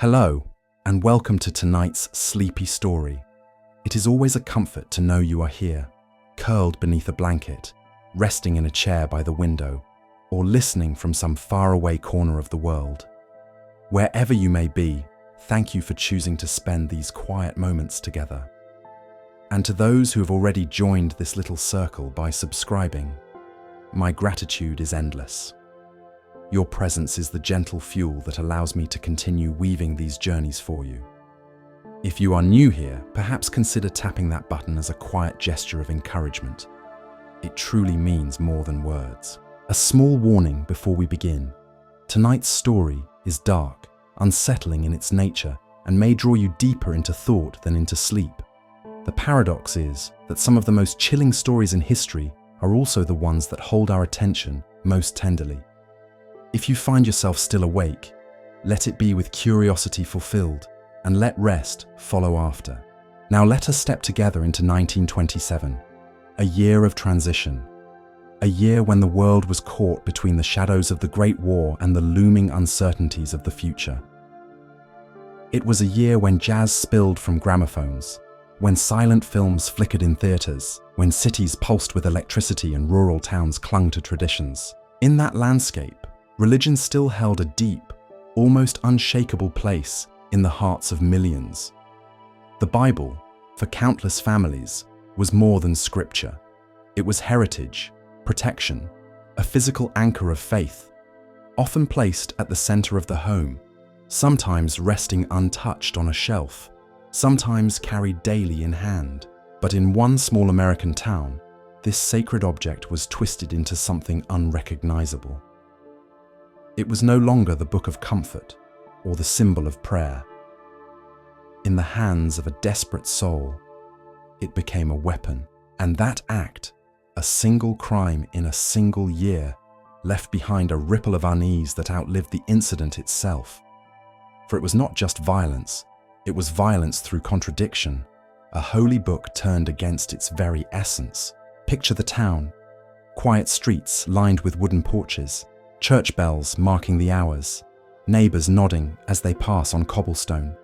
Hello, and welcome to tonight's sleepy story. It is always a comfort to know you are here, curled beneath a blanket, resting in a chair by the window, or listening from some faraway corner of the world. Wherever you may be, thank you for choosing to spend these quiet moments together. And to those who have already joined this little circle by subscribing, my gratitude is endless. Your presence is the gentle fuel that allows me to continue weaving these journeys for you. If you are new here, perhaps consider tapping that button as a quiet gesture of encouragement. It truly means more than words. A small warning before we begin. Tonight's story is dark, unsettling in its nature, and may draw you deeper into thought than into sleep. The paradox is that some of the most chilling stories in history are also the ones that hold our attention most tenderly. If you find yourself still awake, let it be with curiosity fulfilled, and let rest follow after. Now let us step together into 1927, a year of transition, a year when the world was caught between the shadows of the Great War and the looming uncertainties of the future. It was a year when jazz spilled from gramophones, when silent films flickered in theaters, when cities pulsed with electricity and rural towns clung to traditions. In that landscape, religion still held a deep, almost unshakable place in the hearts of millions. The Bible, for countless families, was more than scripture. It was heritage, protection, a physical anchor of faith, often placed at the center of the home, sometimes resting untouched on a shelf, sometimes carried daily in hand. But in one small American town, this sacred object was twisted into something unrecognizable. It was no longer the book of comfort or the symbol of prayer. In the hands of a desperate soul, it became a weapon. And that act, a single crime in a single year, left behind a ripple of unease that outlived the incident itself. For it was not just violence, it was violence through contradiction, a holy book turned against its very essence. Picture the town, quiet streets lined with wooden porches, church bells marking the hours, neighbors nodding as they pass on cobblestone.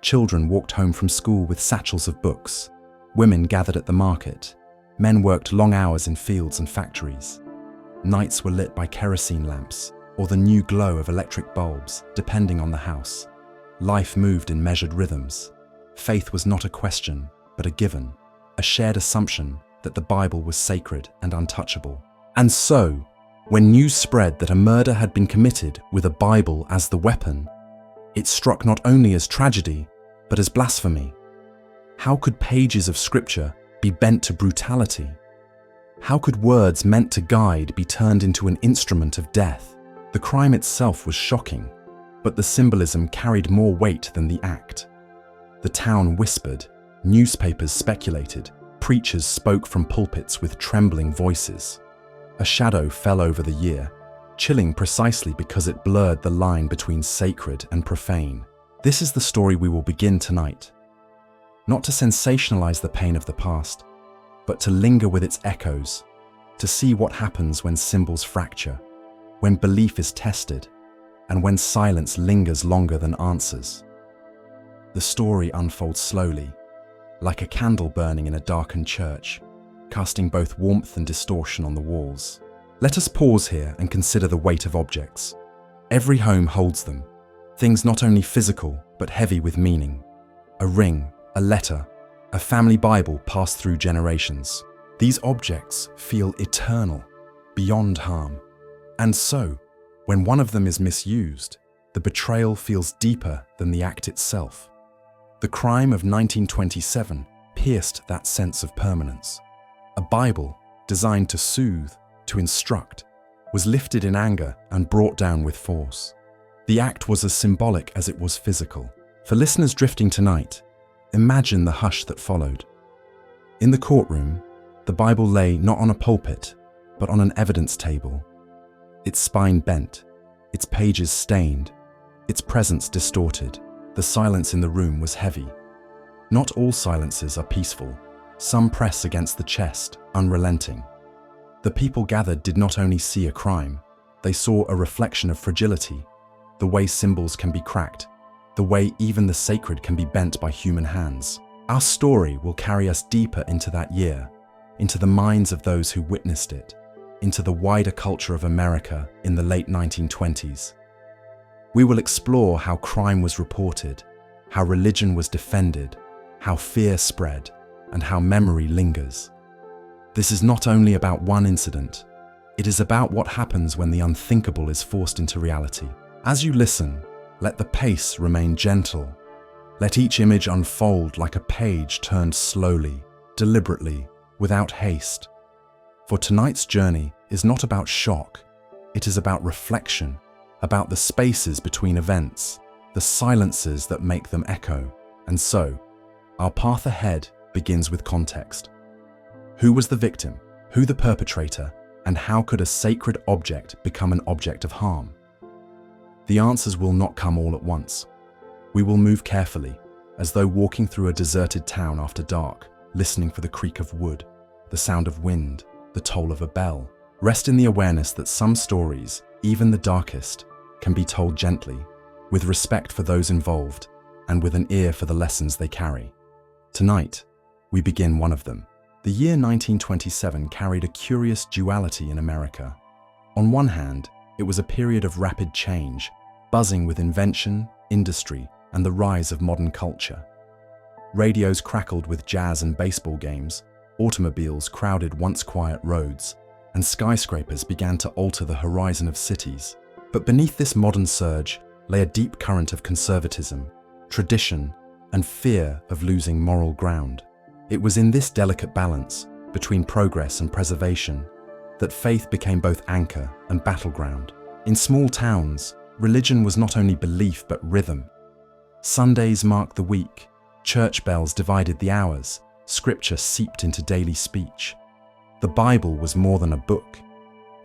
Children walked home from school with satchels of books. Women gathered at the market. Men worked long hours in fields and factories. Nights were lit by kerosene lamps or the new glow of electric bulbs, depending on the house. Life moved in measured rhythms. Faith was not a question, but a given, a shared assumption that the Bible was sacred and untouchable. And so, when news spread that a murder had been committed with a Bible as the weapon, it struck not only as tragedy, but as blasphemy. How could pages of scripture be bent to brutality? How could words meant to guide be turned into an instrument of death? The crime itself was shocking, but the symbolism carried more weight than the act. The town whispered, newspapers speculated, preachers spoke from pulpits with trembling voices. A shadow fell over the year, chilling precisely because it blurred the line between sacred and profane. This is the story we will begin tonight. Not to sensationalize the pain of the past, but to linger with its echoes, to see what happens when symbols fracture, when belief is tested, and when silence lingers longer than answers. The story unfolds slowly, like a candle burning in a darkened church, casting both warmth and distortion on the walls. Let us pause here and consider the weight of objects. Every home holds them, things not only physical, but heavy with meaning. A ring, a letter, a family Bible passed through generations. These objects feel eternal, beyond harm. And so, when one of them is misused, the betrayal feels deeper than the act itself. The crime of 1927 pierced that sense of permanence. A Bible, designed to soothe, to instruct, was lifted in anger and brought down with force. The act was as symbolic as it was physical. For listeners drifting tonight, imagine the hush that followed. In the courtroom, the Bible lay not on a pulpit, but on an evidence table. Its spine bent, its pages stained, its presence distorted. The silence in the room was heavy. Not all silences are peaceful. Some press against the chest, unrelenting. The people gathered did not only see a crime, they saw a reflection of fragility, the way symbols can be cracked, the way even the sacred can be bent by human hands. Our story will carry us deeper into that year, into the minds of those who witnessed it, into the wider culture of America in the late 1920s. We will explore how crime was reported, how religion was defended, how fear spread, and how memory lingers. This is not only about one incident, it is about what happens when the unthinkable is forced into reality. As you listen, let the pace remain gentle. Let each image unfold like a page turned slowly, deliberately, without haste. For tonight's journey is not about shock, it is about reflection, about the spaces between events, the silences that make them echo. And so, our path ahead begins with context. Who was the victim? Who the perpetrator? And how could a sacred object become an object of harm? The answers will not come all at once. We will move carefully, as though walking through a deserted town after dark, listening for the creak of wood, the sound of wind, the toll of a bell. Rest in the awareness that some stories, even the darkest, can be told gently, with respect for those involved, and with an ear for the lessons they carry. Tonight, we begin one of them. The year 1927 carried a curious duality in America. On one hand, it was a period of rapid change, buzzing with invention, industry, and the rise of modern culture. Radios crackled with jazz and baseball games, automobiles crowded once quiet roads, and skyscrapers began to alter the horizon of cities. But beneath this modern surge lay a deep current of conservatism, tradition, and fear of losing moral ground. It was in this delicate balance between progress and preservation that faith became both anchor and battleground. In small towns, religion was not only belief but rhythm. Sundays marked the week, church bells divided the hours, scripture seeped into daily speech. The Bible was more than a book.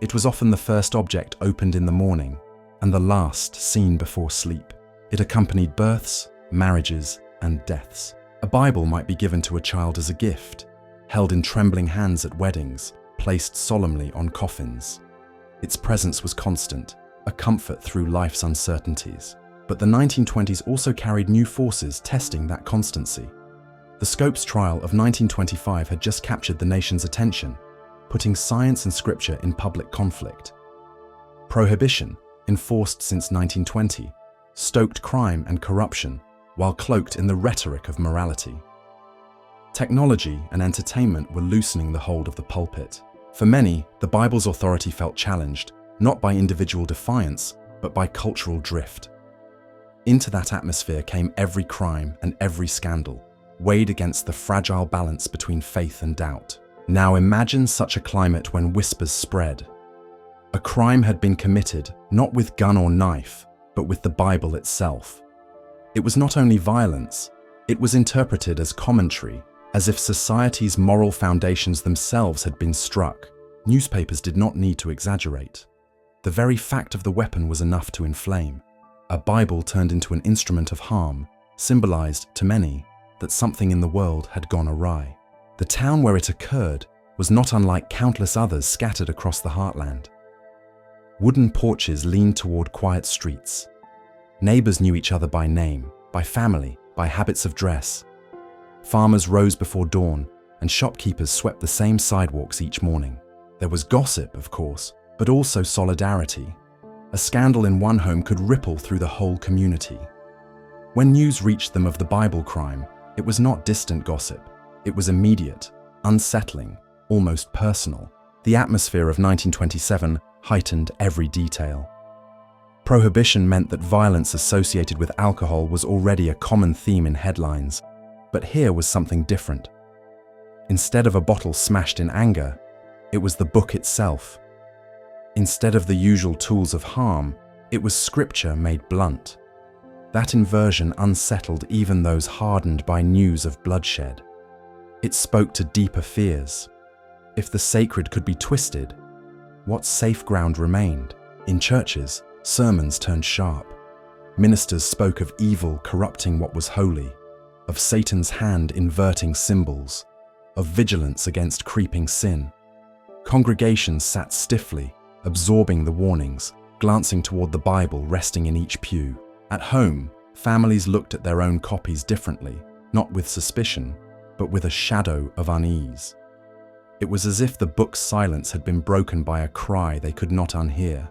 It was often the first object opened in the morning and the last seen before sleep. It accompanied births, marriages, and deaths. A Bible might be given to a child as a gift, held in trembling hands at weddings, placed solemnly on coffins. Its presence was constant, a comfort through life's uncertainties. But the 1920s also carried new forces testing that constancy. The Scopes trial of 1925 had just captured the nation's attention, putting science and scripture in public conflict. Prohibition, enforced since 1920, stoked crime and corruption while cloaked in the rhetoric of morality. Technology and entertainment were loosening the hold of the pulpit. For many, the Bible's authority felt challenged, not by individual defiance, but by cultural drift. Into that atmosphere came every crime and every scandal, weighed against the fragile balance between faith and doubt. Now imagine such a climate when whispers spread. A crime had been committed, not with gun or knife, but with the Bible itself. It was not only violence, it was interpreted as commentary, as if society's moral foundations themselves had been struck. Newspapers did not need to exaggerate. The very fact of the weapon was enough to inflame. A Bible turned into an instrument of harm symbolized, to many, that something in the world had gone awry. The town where it occurred was not unlike countless others scattered across the heartland. Wooden porches leaned toward quiet streets. Neighbors knew each other by name, by family, by habits of dress. Farmers rose before dawn, and shopkeepers swept the same sidewalks each morning. There was gossip, of course, but also solidarity. A scandal in one home could ripple through the whole community. When news reached them of the Bible crime, it was not distant gossip. It was immediate, unsettling, almost personal. The atmosphere of 1927 heightened every detail. Prohibition meant that violence associated with alcohol was already a common theme in headlines, but here was something different. Instead of a bottle smashed in anger, it was the book itself. Instead of the usual tools of harm, it was scripture made blunt. That inversion unsettled even those hardened by news of bloodshed. It spoke to deeper fears. If the sacred could be twisted, what safe ground remained? In churches, sermons turned sharp. Ministers spoke of evil corrupting what was holy, of Satan's hand inverting symbols, of vigilance against creeping sin. Congregations sat stiffly, absorbing the warnings, glancing toward the Bible resting in each pew. At home, Families looked at their own copies differently, not with suspicion, but with a shadow of unease. It was as if the book's silence had been broken by a cry they could not unhear.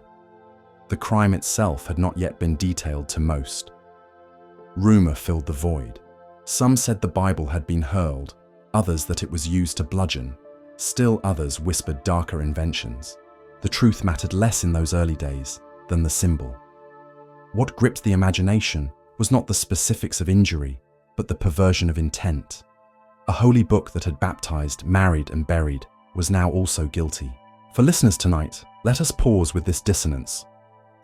The crime itself had not yet been detailed to most. Rumor filled the void. Some said the Bible had been hurled, others that it was used to bludgeon. Still others whispered darker inventions. The truth mattered less in those early days than the symbol. What gripped the imagination was not the specifics of injury, but the perversion of intent. A holy book that had baptized, married, and buried was now also guilty. For listeners tonight, let us pause with this dissonance.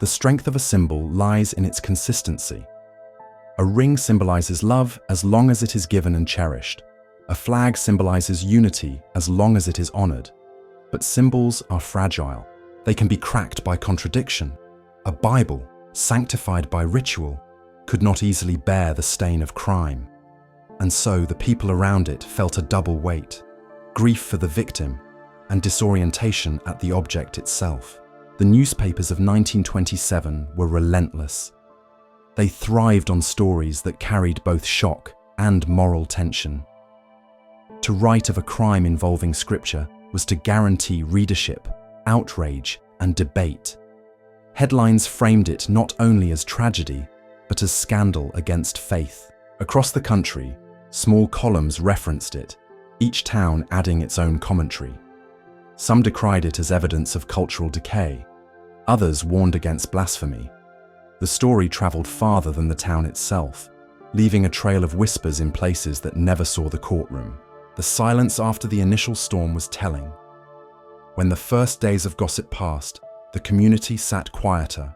The strength of a symbol lies in its consistency. A ring symbolizes love as long as it is given and cherished. A flag symbolizes unity as long as it is honored. But symbols are fragile. They can be cracked by contradiction. A Bible, sanctified by ritual, could not easily bear the stain of crime. And so the people around it felt a double weight: grief for the victim and disorientation at the object itself. The newspapers of 1927 were relentless. They thrived on stories that carried both shock and moral tension. To write of a crime involving scripture was to guarantee readership, outrage, and debate. Headlines framed it not only as tragedy, but as scandal against faith. Across the country, small columns referenced it, each town adding its own commentary. Some decried it as evidence of cultural decay. Others warned against blasphemy. The story traveled farther than the town itself, leaving a trail of whispers in places that never saw the courtroom. The silence after the initial storm was telling. When the first days of gossip passed, the community sat quieter,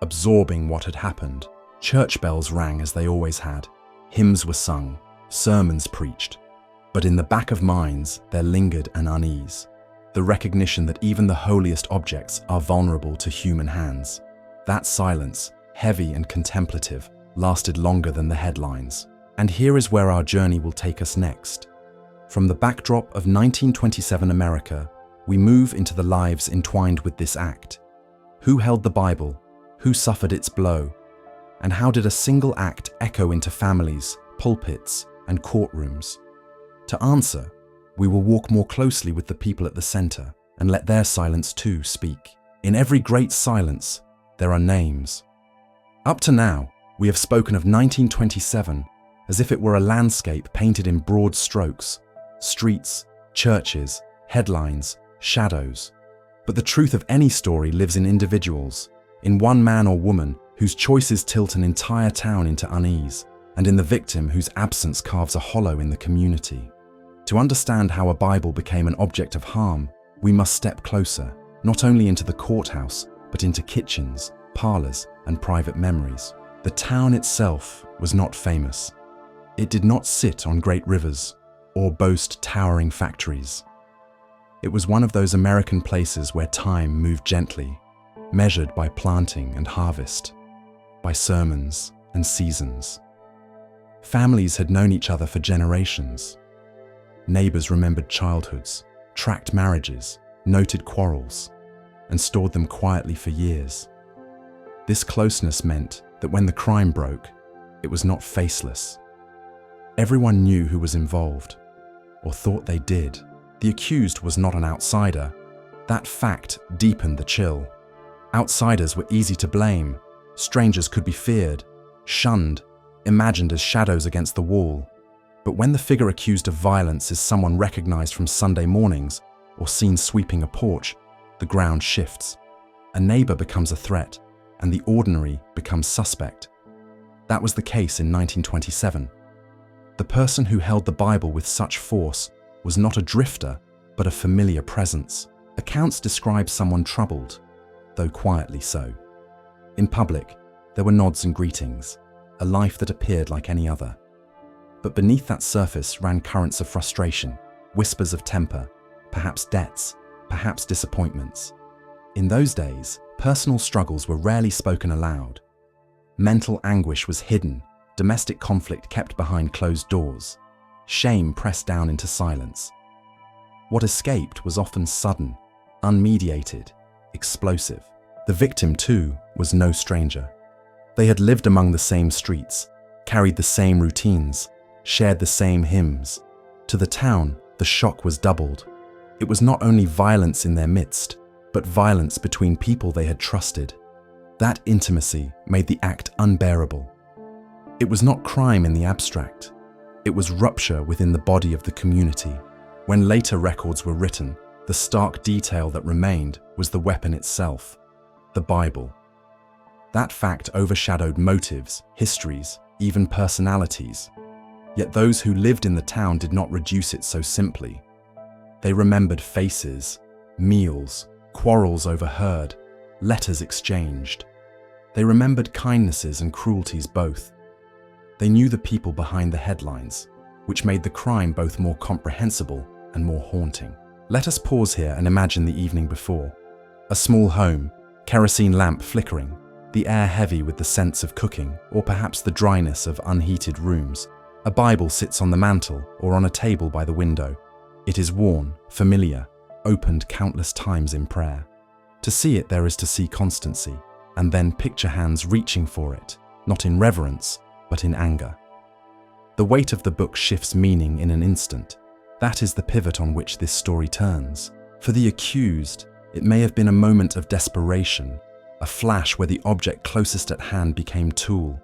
absorbing what had happened. Church bells rang as they always had. Hymns were sung, sermons preached. But in the back of minds, there lingered an unease. The recognition that even the holiest objects are vulnerable to human hands. That silence, heavy and contemplative, lasted longer than the headlines. And here is where our journey will take us next. From the backdrop of 1927 America, we move into the lives entwined with this act. Who held the Bible? Who suffered its blow? And how did a single act echo into families, pulpits, and courtrooms? To answer, we will walk more closely with the people at the center and let their silence too speak. In every great silence, there are names. Up to now, we have spoken of 1927 as if it were a landscape painted in broad strokes: streets, churches, headlines, shadows. But the truth of any story lives in individuals, in one man or woman whose choices tilt an entire town into unease, and in the victim whose absence carves a hollow in the community. To understand how a Bible became an object of harm, we must step closer, not only into the courthouse, but into kitchens, parlors, and private memories. The town itself was not famous. It did not sit on great rivers or boast towering factories. It was one of those American places where time moved gently, measured by planting and harvest, by sermons and seasons. Families had known each other for generations. Neighbors remembered childhoods, tracked marriages, noted quarrels, and stored them quietly for years. This closeness meant that when the crime broke, it was not faceless. Everyone knew who was involved, or thought they did. The accused was not an outsider. That fact deepened the chill. Outsiders were easy to blame. Strangers could be feared, shunned, imagined as shadows against the wall. But when the figure accused of violence is someone recognized from Sunday mornings or seen sweeping a porch, the ground shifts. A neighbor becomes a threat, and the ordinary becomes suspect. That was the case in 1927. The person who held the Bible with such force was not a drifter, but a familiar presence. Accounts describe someone troubled, though quietly so. In public, there were nods and greetings, a life that appeared like any other. But beneath that surface ran currents of frustration, whispers of temper, perhaps debts, perhaps disappointments. In those days, personal struggles were rarely spoken aloud. Mental anguish was hidden, domestic conflict kept behind closed doors, shame pressed down into silence. What escaped was often sudden, unmediated, explosive. The victim, too, was no stranger. They had lived among the same streets, carried the same routines, shared the same hymns. To the town, the shock was doubled. It was not only violence in their midst, but violence between people they had trusted. That intimacy made the act unbearable. It was not crime in the abstract. It was rupture within the body of the community. When later records were written, the stark detail that remained was the weapon itself, the Bible. That fact overshadowed motives, histories, even personalities. Yet those who lived in the town did not reduce it so simply. They remembered faces, meals, quarrels overheard, letters exchanged. They remembered kindnesses and cruelties both. They knew the people behind the headlines, which made the crime both more comprehensible and more haunting. Let us pause here and imagine the evening before. A small home, kerosene lamp flickering, the air heavy with the scents of cooking, or perhaps the dryness of unheated rooms. A Bible sits on the mantel or on a table by the window. It is worn, familiar, opened countless times in prayer. To see it, there is to see constancy, and then picture hands reaching for it, not in reverence, but in anger. The weight of the book shifts meaning in an instant. That is the pivot on which this story turns. For the accused, it may have been a moment of desperation, a flash where the object closest at hand became tool.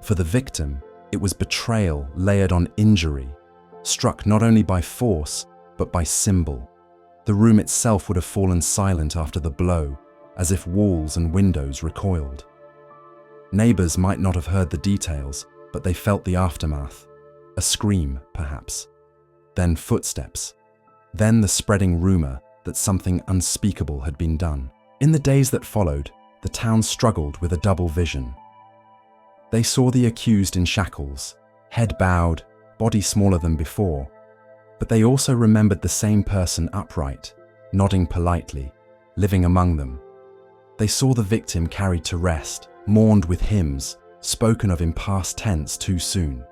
For the victim, it was betrayal layered on injury, struck not only by force, but by symbol. The room itself would have fallen silent after the blow, as if walls and windows recoiled. Neighbors might not have heard the details, but they felt the aftermath. A scream, perhaps. Then footsteps. Then the spreading rumor that something unspeakable had been done. In the days that followed, the town struggled with a double vision. They saw the accused in shackles, head bowed, body smaller than before. But they also remembered the same person upright, nodding politely, living among them. They saw the victim carried to rest, mourned with hymns, spoken of in past tense too soon.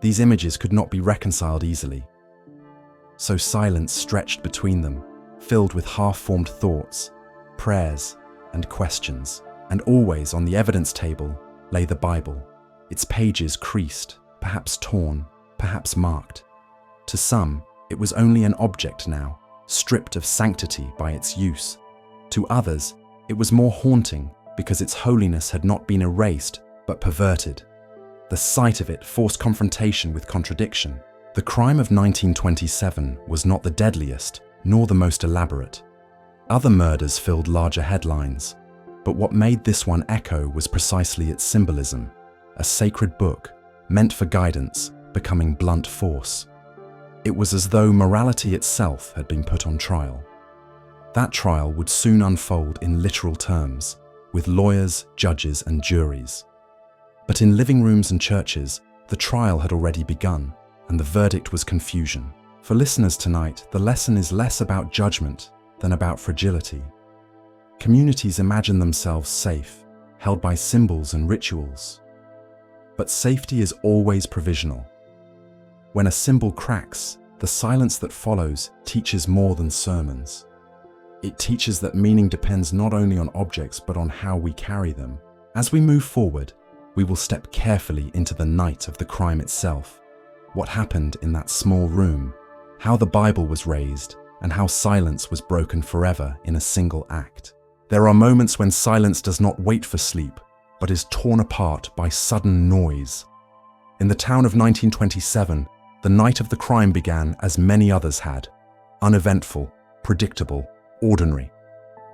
These images could not be reconciled easily. So silence stretched between them, filled with half-formed thoughts, prayers, and questions. And always on the evidence table lay the Bible, its pages creased, perhaps torn, perhaps marked. To some, it was only an object now, stripped of sanctity by its use. To others, it was more haunting because its holiness had not been erased, but perverted. The sight of it forced confrontation with contradiction. The crime of 1927 was not the deadliest, nor the most elaborate. Other murders filled larger headlines, but what made this one echo was precisely its symbolism, a sacred book, meant for guidance, becoming blunt force. It was as though morality itself had been put on trial. That trial would soon unfold in literal terms, with lawyers, judges, and juries. But in living rooms and churches, the trial had already begun, and the verdict was confusion. For listeners tonight, the lesson is less about judgment than about fragility. Communities imagine themselves safe, held by symbols and rituals. But safety is always provisional. When a symbol cracks, the silence that follows teaches more than sermons. It teaches that meaning depends not only on objects but on how we carry them. As we move forward, we will step carefully into the night of the crime itself. What happened in that small room, how the Bible was raised, and how silence was broken forever in a single act. There are moments when silence does not wait for sleep, but is torn apart by sudden noise. In the town of 1927, the night of the crime began as many others had. Uneventful, predictable, ordinary.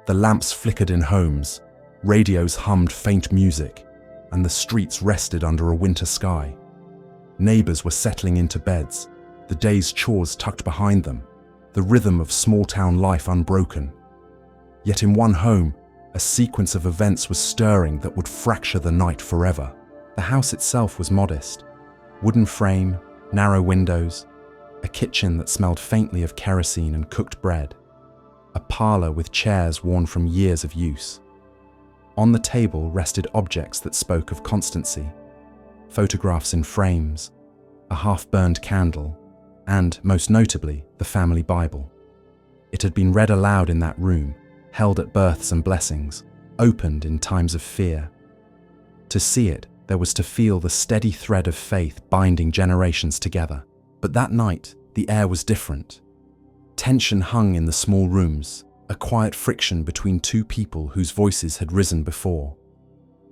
The lamps flickered in homes, radios hummed faint music, and the streets rested under a winter sky. Neighbors were settling into beds, the day's chores tucked behind them, the rhythm of small-town life unbroken. Yet in one home, a sequence of events was stirring that would fracture the night forever. The house itself was modest. Wooden frame, narrow windows, a kitchen that smelled faintly of kerosene and cooked bread, a parlor with chairs worn from years of use. On the table rested objects that spoke of constancy, photographs in frames, a half-burned candle, and, most notably, the family Bible. It had been read aloud in that room, held at births and blessings, opened in times of fear. To see it, there was to feel the steady thread of faith binding generations together. But that night, the air was different. Tension hung in the small rooms, a quiet friction between two people whose voices had risen before.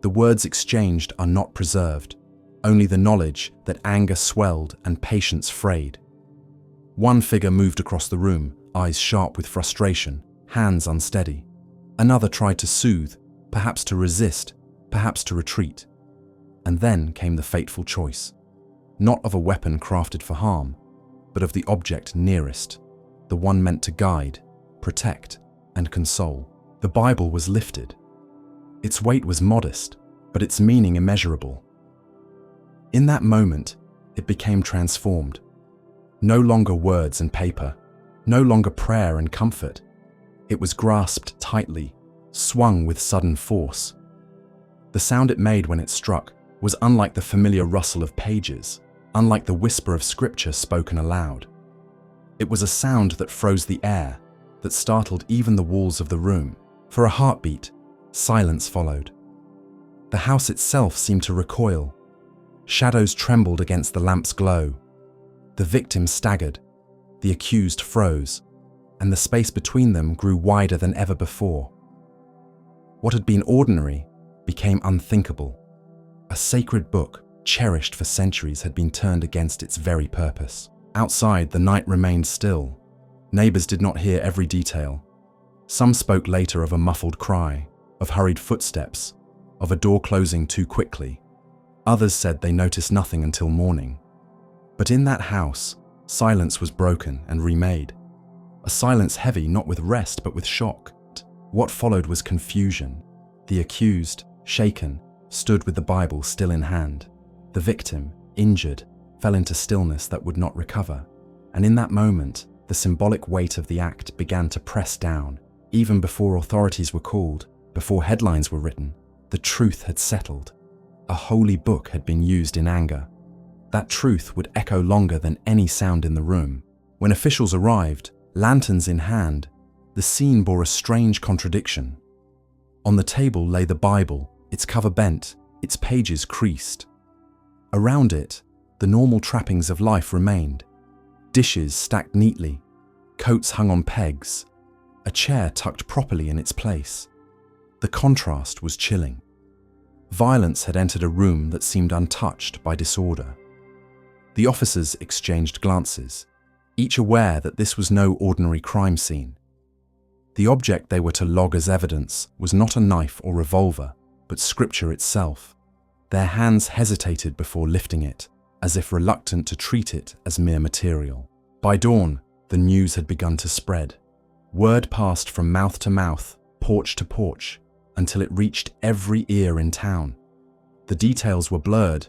The words exchanged are not preserved, only the knowledge that anger swelled and patience frayed. One figure moved across the room, eyes sharp with frustration, hands unsteady. Another tried to soothe, perhaps to resist, perhaps to retreat. And then came the fateful choice, not of a weapon crafted for harm, but of the object nearest, the one meant to guide, protect, and console. The Bible was lifted. Its weight was modest, but its meaning immeasurable. In that moment, it became transformed. No longer words and paper, no longer prayer and comfort. It was grasped tightly, swung with sudden force. The sound it made when it struck was unlike the familiar rustle of pages, unlike the whisper of scripture spoken aloud. It was a sound that froze the air, that startled even the walls of the room. For a heartbeat, silence followed. The house itself seemed to recoil. Shadows trembled against the lamp's glow. The victim staggered, the accused froze, and the space between them grew wider than ever before. What had been ordinary became unthinkable. A sacred book, cherished for centuries, had been turned against its very purpose. Outside, the night remained still. Neighbors did not hear every detail. Some spoke later of a muffled cry, of hurried footsteps, of a door closing too quickly. Others said they noticed nothing until morning. But in that house, silence was broken and remade. A silence heavy not with rest but with shock. What followed was confusion. The accused, shaken, stood with the Bible still in hand. The victim, injured, fell into stillness that would not recover. And in that moment, the symbolic weight of the act began to press down. Even before authorities were called, before headlines were written, the truth had settled. A holy book had been used in anger. That truth would echo longer than any sound in the room. When officials arrived, lanterns in hand, the scene bore a strange contradiction. On the table lay the Bible, its cover bent, its pages creased. Around it, the normal trappings of life remained. Dishes stacked neatly, coats hung on pegs, a chair tucked properly in its place. The contrast was chilling. Violence had entered a room that seemed untouched by disorder. The officers exchanged glances, each aware that this was no ordinary crime scene. The object they were to log as evidence was not a knife or revolver, but scripture itself. Their hands hesitated before lifting it, as if reluctant to treat it as mere material. By dawn, the news had begun to spread. Word passed from mouth to mouth, porch to porch, until it reached every ear in town. The details were blurred,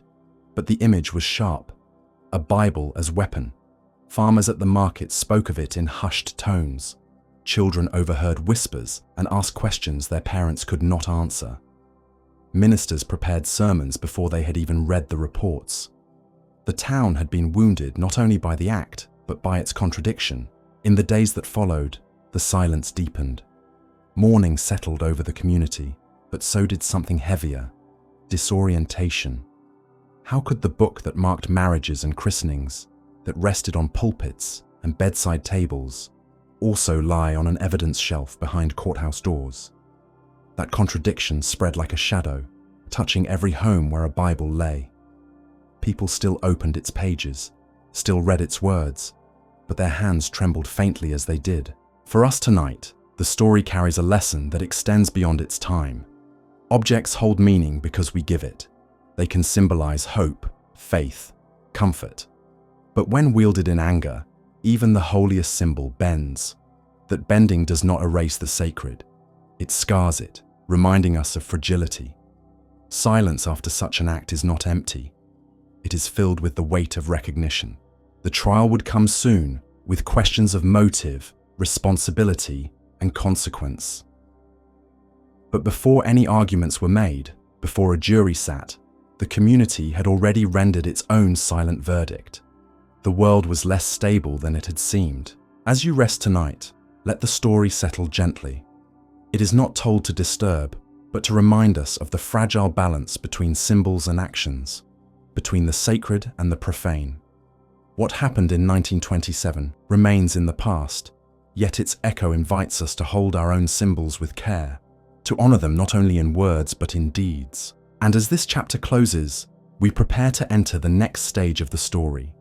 but the image was sharp. A Bible as weapon. Farmers at the market spoke of it in hushed tones. Children overheard whispers and asked questions their parents could not answer. Ministers prepared sermons before they had even read the reports. The town had been wounded not only by the act, but by its contradiction. In the days that followed, the silence deepened. Mourning settled over the community, but so did something heavier: disorientation. How could the book that marked marriages and christenings, that rested on pulpits and bedside tables, also lie on an evidence shelf behind courthouse doors? That contradiction spread like a shadow, touching every home where a Bible lay. People still opened its pages, still read its words, but their hands trembled faintly as they did. For us tonight, the story carries a lesson that extends beyond its time. Objects hold meaning because we give it. They can symbolize hope, faith, comfort. But when wielded in anger, even the holiest symbol bends. That bending does not erase the sacred. It scars it, reminding us of fragility. Silence after such an act is not empty. It is filled with the weight of recognition. The trial would come soon, with questions of motive, responsibility, and consequence. But before any arguments were made, before a jury sat, the community had already rendered its own silent verdict. The world was less stable than it had seemed. As you rest tonight, let the story settle gently. It is not told to disturb, but to remind us of the fragile balance between symbols and actions, between the sacred and the profane. What happened in 1927 remains in the past, yet its echo invites us to hold our own symbols with care, to honor them not only in words but in deeds. And as this chapter closes, we prepare to enter the next stage of the story,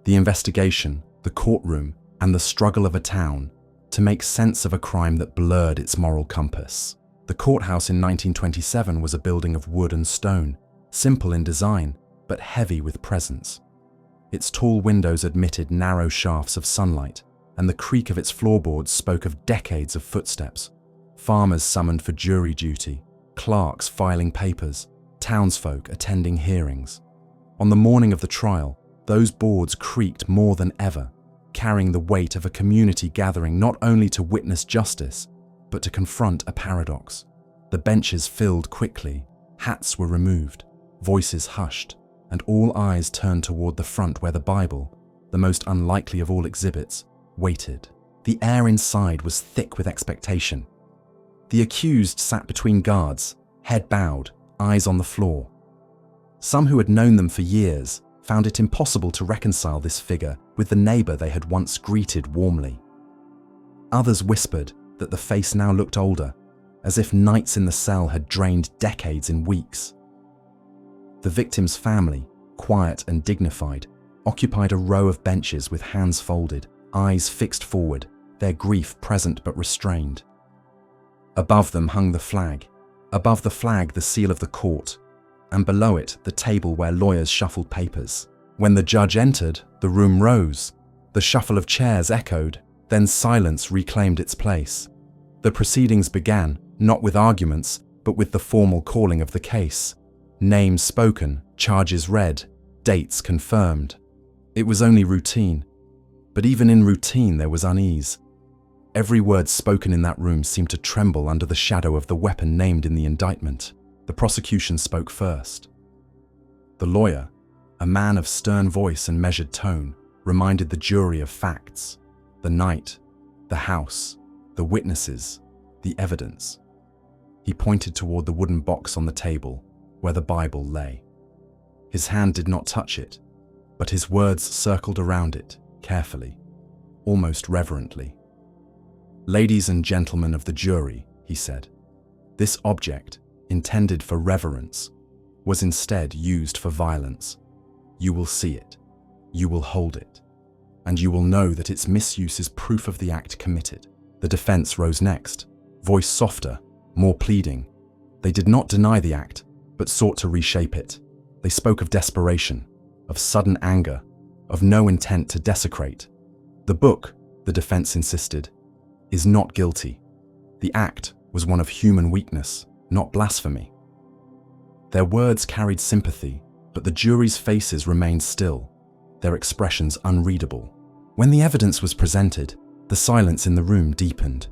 the investigation, the courtroom, and the struggle of a town to make sense of a crime that blurred its moral compass. The courthouse in 1927 was a building of wood and stone, simple in design, but heavy with presence. Its tall windows admitted narrow shafts of sunlight, and the creak of its floorboards spoke of decades of footsteps. Farmers summoned for jury duty, clerks filing papers, townsfolk attending hearings. On the morning of the trial, those boards creaked more than ever, carrying the weight of a community gathering not only to witness justice, but to confront a paradox. The benches filled quickly, hats were removed, voices hushed, and all eyes turned toward the front where the Bible, the most unlikely of all exhibits, waited. The air inside was thick with expectation. The accused sat between guards, head bowed, eyes on the floor. Some who had known them for years found it impossible to reconcile this figure with the neighbor they had once greeted warmly. Others whispered that the face now looked older, as if nights in the cell had drained decades in weeks. The victim's family, quiet and dignified, occupied a row of benches with hands folded, eyes fixed forward, their grief present but restrained. Above them hung the flag. Above the flag, the seal of the court, and below it, the table where lawyers shuffled papers. When the judge entered, the room rose. The shuffle of chairs echoed, then silence reclaimed its place. The proceedings began, not with arguments, but with the formal calling of the case. Names spoken, charges read, dates confirmed. It was only routine, but even in routine there was unease. Every word spoken in that room seemed to tremble under the shadow of the weapon named in the indictment. The prosecution spoke first. The lawyer, a man of stern voice and measured tone, reminded the jury of facts: the night, the house, the witnesses, the evidence. He pointed toward the wooden box on the table where the Bible lay. His hand did not touch it, but his words circled around it carefully, almost reverently. "Ladies and gentlemen of the jury," he said, "this object, intended for reverence, was instead used for violence. You will see it, you will hold it, and you will know that its misuse is proof of the act committed." The defense rose next, voice softer, more pleading. They did not deny the act, but sought to reshape it. They spoke of desperation, of sudden anger, of no intent to desecrate. "The book," the defense insisted, "is not guilty. The act was one of human weakness, not blasphemy." Their words carried sympathy, but the jury's faces remained still, their expressions unreadable. When the evidence was presented, the silence in the room deepened.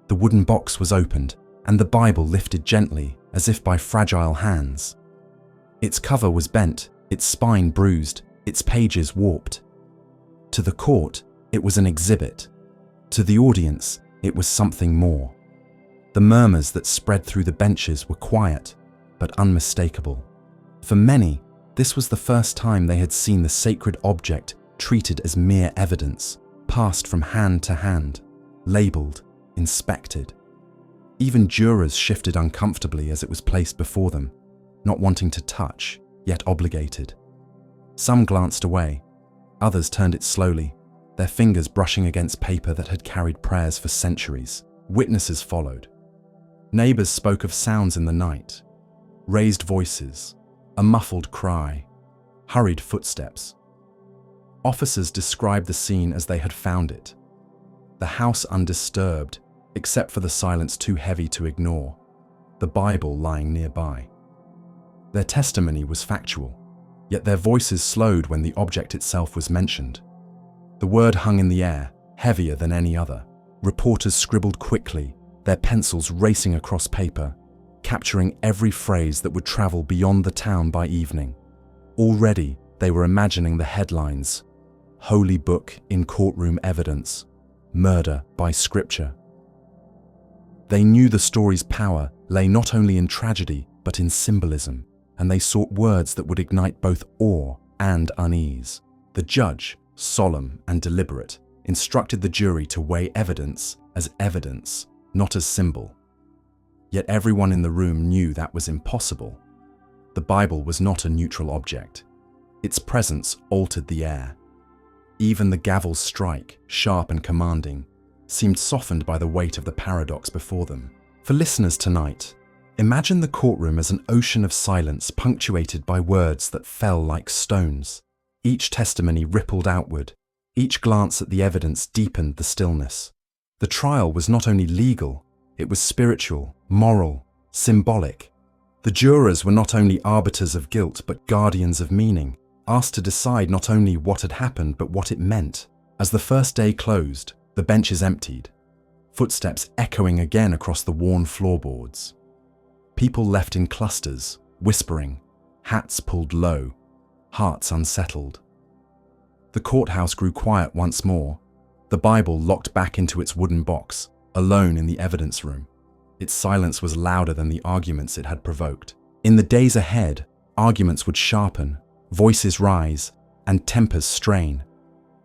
The wooden box was opened, and the Bible lifted gently, as if by fragile hands. Its cover was bent, its spine bruised, its pages warped. To the court, it was an exhibit. To the audience, it was something more. The murmurs that spread through the benches were quiet, but unmistakable. For many, this was the first time they had seen the sacred object treated as mere evidence, passed from hand to hand, labeled, inspected. Even jurors shifted uncomfortably as it was placed before them, not wanting to touch, yet obligated. Some glanced away, others turned it slowly, their fingers brushing against paper that had carried prayers for centuries. Witnesses followed. Neighbors spoke of sounds in the night, raised voices, a muffled cry, hurried footsteps. Officers described the scene as they had found it. The house undisturbed, except for the silence too heavy to ignore, the Bible lying nearby. Their testimony was factual, yet their voices slowed when the object itself was mentioned. The word hung in the air, heavier than any other. Reporters scribbled quickly, their pencils racing across paper, capturing every phrase that would travel beyond the town by evening. Already, they were imagining the headlines: "Holy Book in Courtroom Evidence, Murder by Scripture." They knew the story's power lay not only in tragedy but in symbolism, and they sought words that would ignite both awe and unease. The judge, solemn and deliberate, instructed the jury to weigh evidence, not as symbol. Yet everyone in the room knew that was impossible. The Bible was not a neutral object. Its presence altered the air. Even the gavel's strike, sharp and commanding, seemed softened by the weight of the paradox before them. For listeners tonight, imagine the courtroom as an ocean of silence punctuated by words that fell like stones. Each testimony rippled outward. Each glance at the evidence deepened the stillness. The trial was not only legal, it was spiritual, moral, symbolic. The jurors were not only arbiters of guilt but guardians of meaning, asked to decide not only what had happened but what it meant. As the first day closed, the benches emptied, footsteps echoing again across the worn floorboards. People left in clusters, whispering, hats pulled low, hearts unsettled. The courthouse grew quiet once more, the Bible locked back into its wooden box, alone in the evidence room. Its silence was louder than the arguments it had provoked. In the days ahead, arguments would sharpen, voices rise, and tempers strain.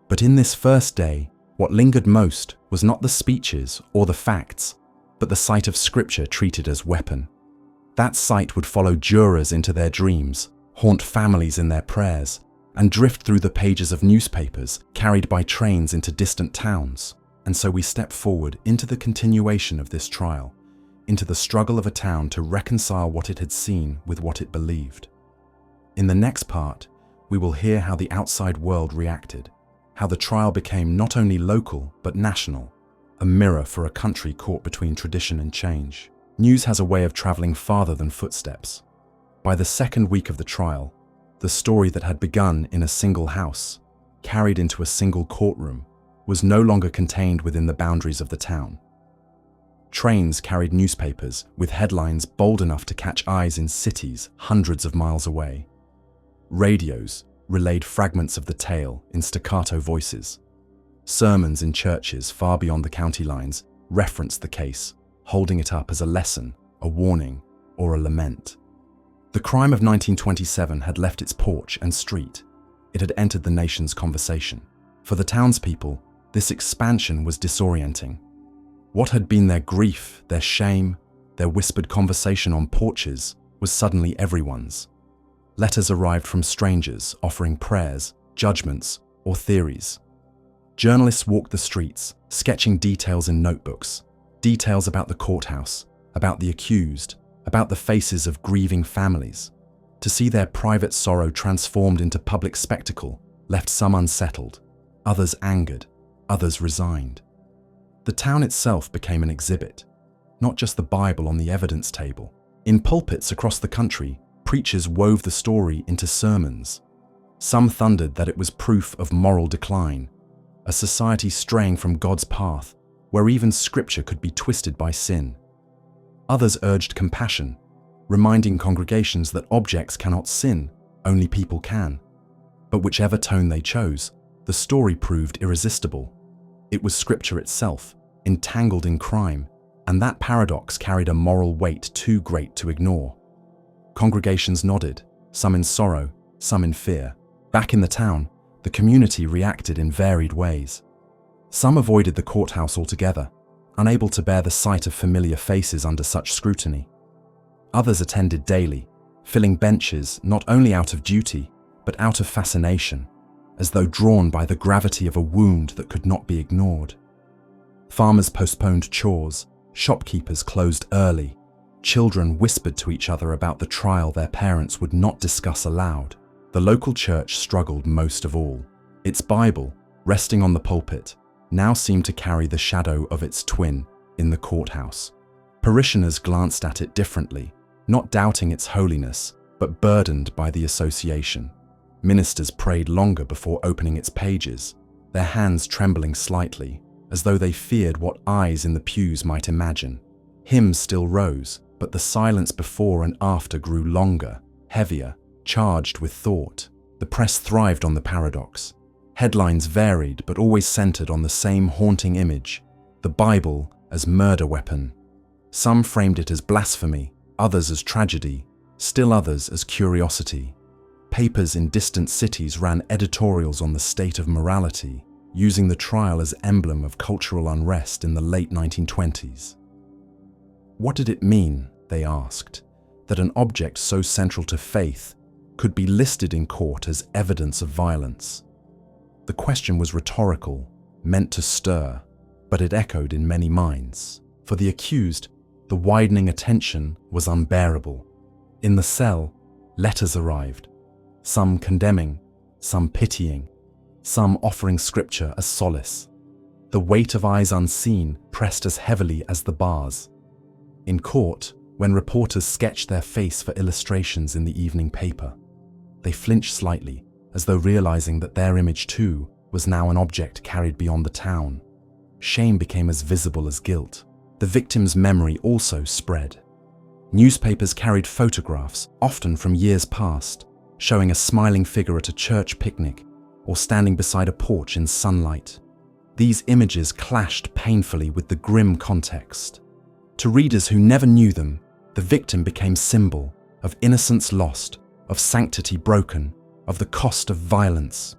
But in this first day, what lingered most was not the speeches or the facts, but the sight of Scripture treated as weapon. That sight would follow jurors into their dreams, haunt families in their prayers, and drift through the pages of newspapers carried by trains into distant towns. And so we step forward into the continuation of this trial, into the struggle of a town to reconcile what it had seen with what it believed. In the next part, we will hear how the outside world reacted, how the trial became not only local but national, a mirror for a country caught between tradition and change. News has a way of traveling farther than footsteps. By the second week of the trial, the story that had begun in a single house, carried into a single courtroom, was no longer contained within the boundaries of the town. Trains carried newspapers with headlines bold enough to catch eyes in cities hundreds of miles away. Radios relayed fragments of the tale in staccato voices. Sermons in churches far beyond the county lines referenced the case, holding it up as a lesson, a warning, or a lament. The crime of 1927 had left its porch and street. It had entered the nation's conversation. For the townspeople, this expansion was disorienting. What had been their grief, their shame, their whispered conversation on porches was suddenly everyone's. Letters arrived from strangers offering prayers, judgments, or theories. Journalists walked the streets, sketching details in notebooks, details about the courthouse, about the accused, about the faces of grieving families. To see their private sorrow transformed into public spectacle left some unsettled, others angered, others resigned. The town itself became an exhibit, not just the Bible on the evidence table. In pulpits across the country, preachers wove the story into sermons. Some thundered that it was proof of moral decline, a society straying from God's path, where even Scripture could be twisted by sin. Others urged compassion, reminding congregations that objects cannot sin, only people can. But whichever tone they chose, the story proved irresistible. It was Scripture itself, entangled in crime, and that paradox carried a moral weight too great to ignore. Congregations nodded, some in sorrow, some in fear. Back in the town, the community reacted in varied ways. Some avoided the courthouse altogether, unable to bear the sight of familiar faces under such scrutiny. Others attended daily, filling benches not only out of duty, but out of fascination, as though drawn by the gravity of a wound that could not be ignored. Farmers postponed chores, shopkeepers closed early, children whispered to each other about the trial their parents would not discuss aloud. The local church struggled most of all. Its Bible, resting on the pulpit, now seemed to carry the shadow of its twin in the courthouse. Parishioners glanced at it differently, not doubting its holiness, but burdened by the association. Ministers prayed longer before opening its pages, their hands trembling slightly, as though they feared what eyes in the pews might imagine. Hymns still rose, but the silence before and after grew longer, heavier, charged with thought. The press thrived on the paradox. Headlines varied but always centered on the same haunting image, the Bible as murder weapon. Some framed it as blasphemy, others as tragedy, still others as curiosity. Papers in distant cities ran editorials on the state of morality, using the trial as emblem of cultural unrest in the late 1920s. What did it mean, they asked, that an object so central to faith could be listed in court as evidence of violence? The question was rhetorical, meant to stir, but it echoed in many minds. For the accused, the widening attention was unbearable. In the cell, letters arrived, some condemning, some pitying, some offering scripture as solace. The weight of eyes unseen pressed as heavily as the bars. In court, when reporters sketched their face for illustrations in the evening paper, they flinched slightly, as though realizing that their image too was now an object carried beyond the town. Shame became as visible as guilt. The victim's memory also spread. Newspapers carried photographs, often from years past, showing a smiling figure at a church picnic or standing beside a porch in sunlight. These images clashed painfully with the grim context. To readers who never knew them, the victim became symbol of innocence lost, of sanctity broken, of the cost of violence.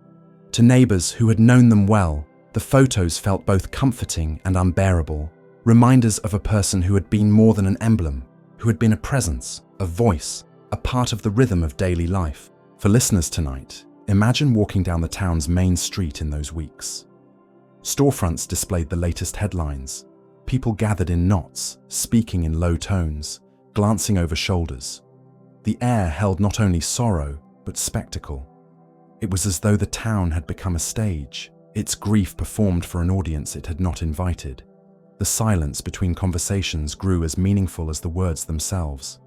To neighbors who had known them well, the photos felt both comforting and unbearable, reminders of a person who had been more than an emblem, who had been a presence, a voice, a part of the rhythm of daily life. For listeners tonight, imagine walking down the town's main street in those weeks. Storefronts displayed the latest headlines. People gathered in knots, speaking in low tones, glancing over shoulders. The air held not only sorrow, but spectacle. It was as though the town had become a stage, its grief performed for an audience it had not invited. The silence between conversations grew as meaningful as the words themselves.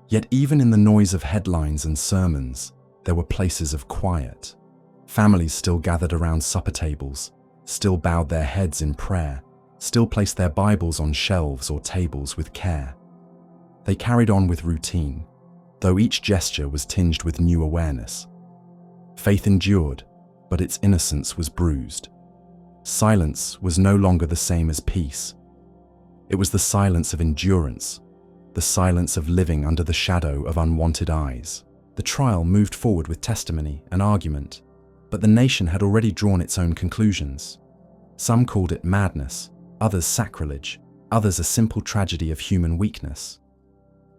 Yet even in the noise of headlines and sermons, there were places of quiet. Families still gathered around supper tables, still bowed their heads in prayer, still placed their Bibles on shelves or tables with care. They carried on with routine, though each gesture was tinged with new awareness. Faith endured, but its innocence was bruised. Silence was no longer the same as peace. It was the silence of endurance, the silence of living under the shadow of unwanted eyes. The trial moved forward with testimony and argument, but the nation had already drawn its own conclusions. Some called it madness, others sacrilege, others a simple tragedy of human weakness.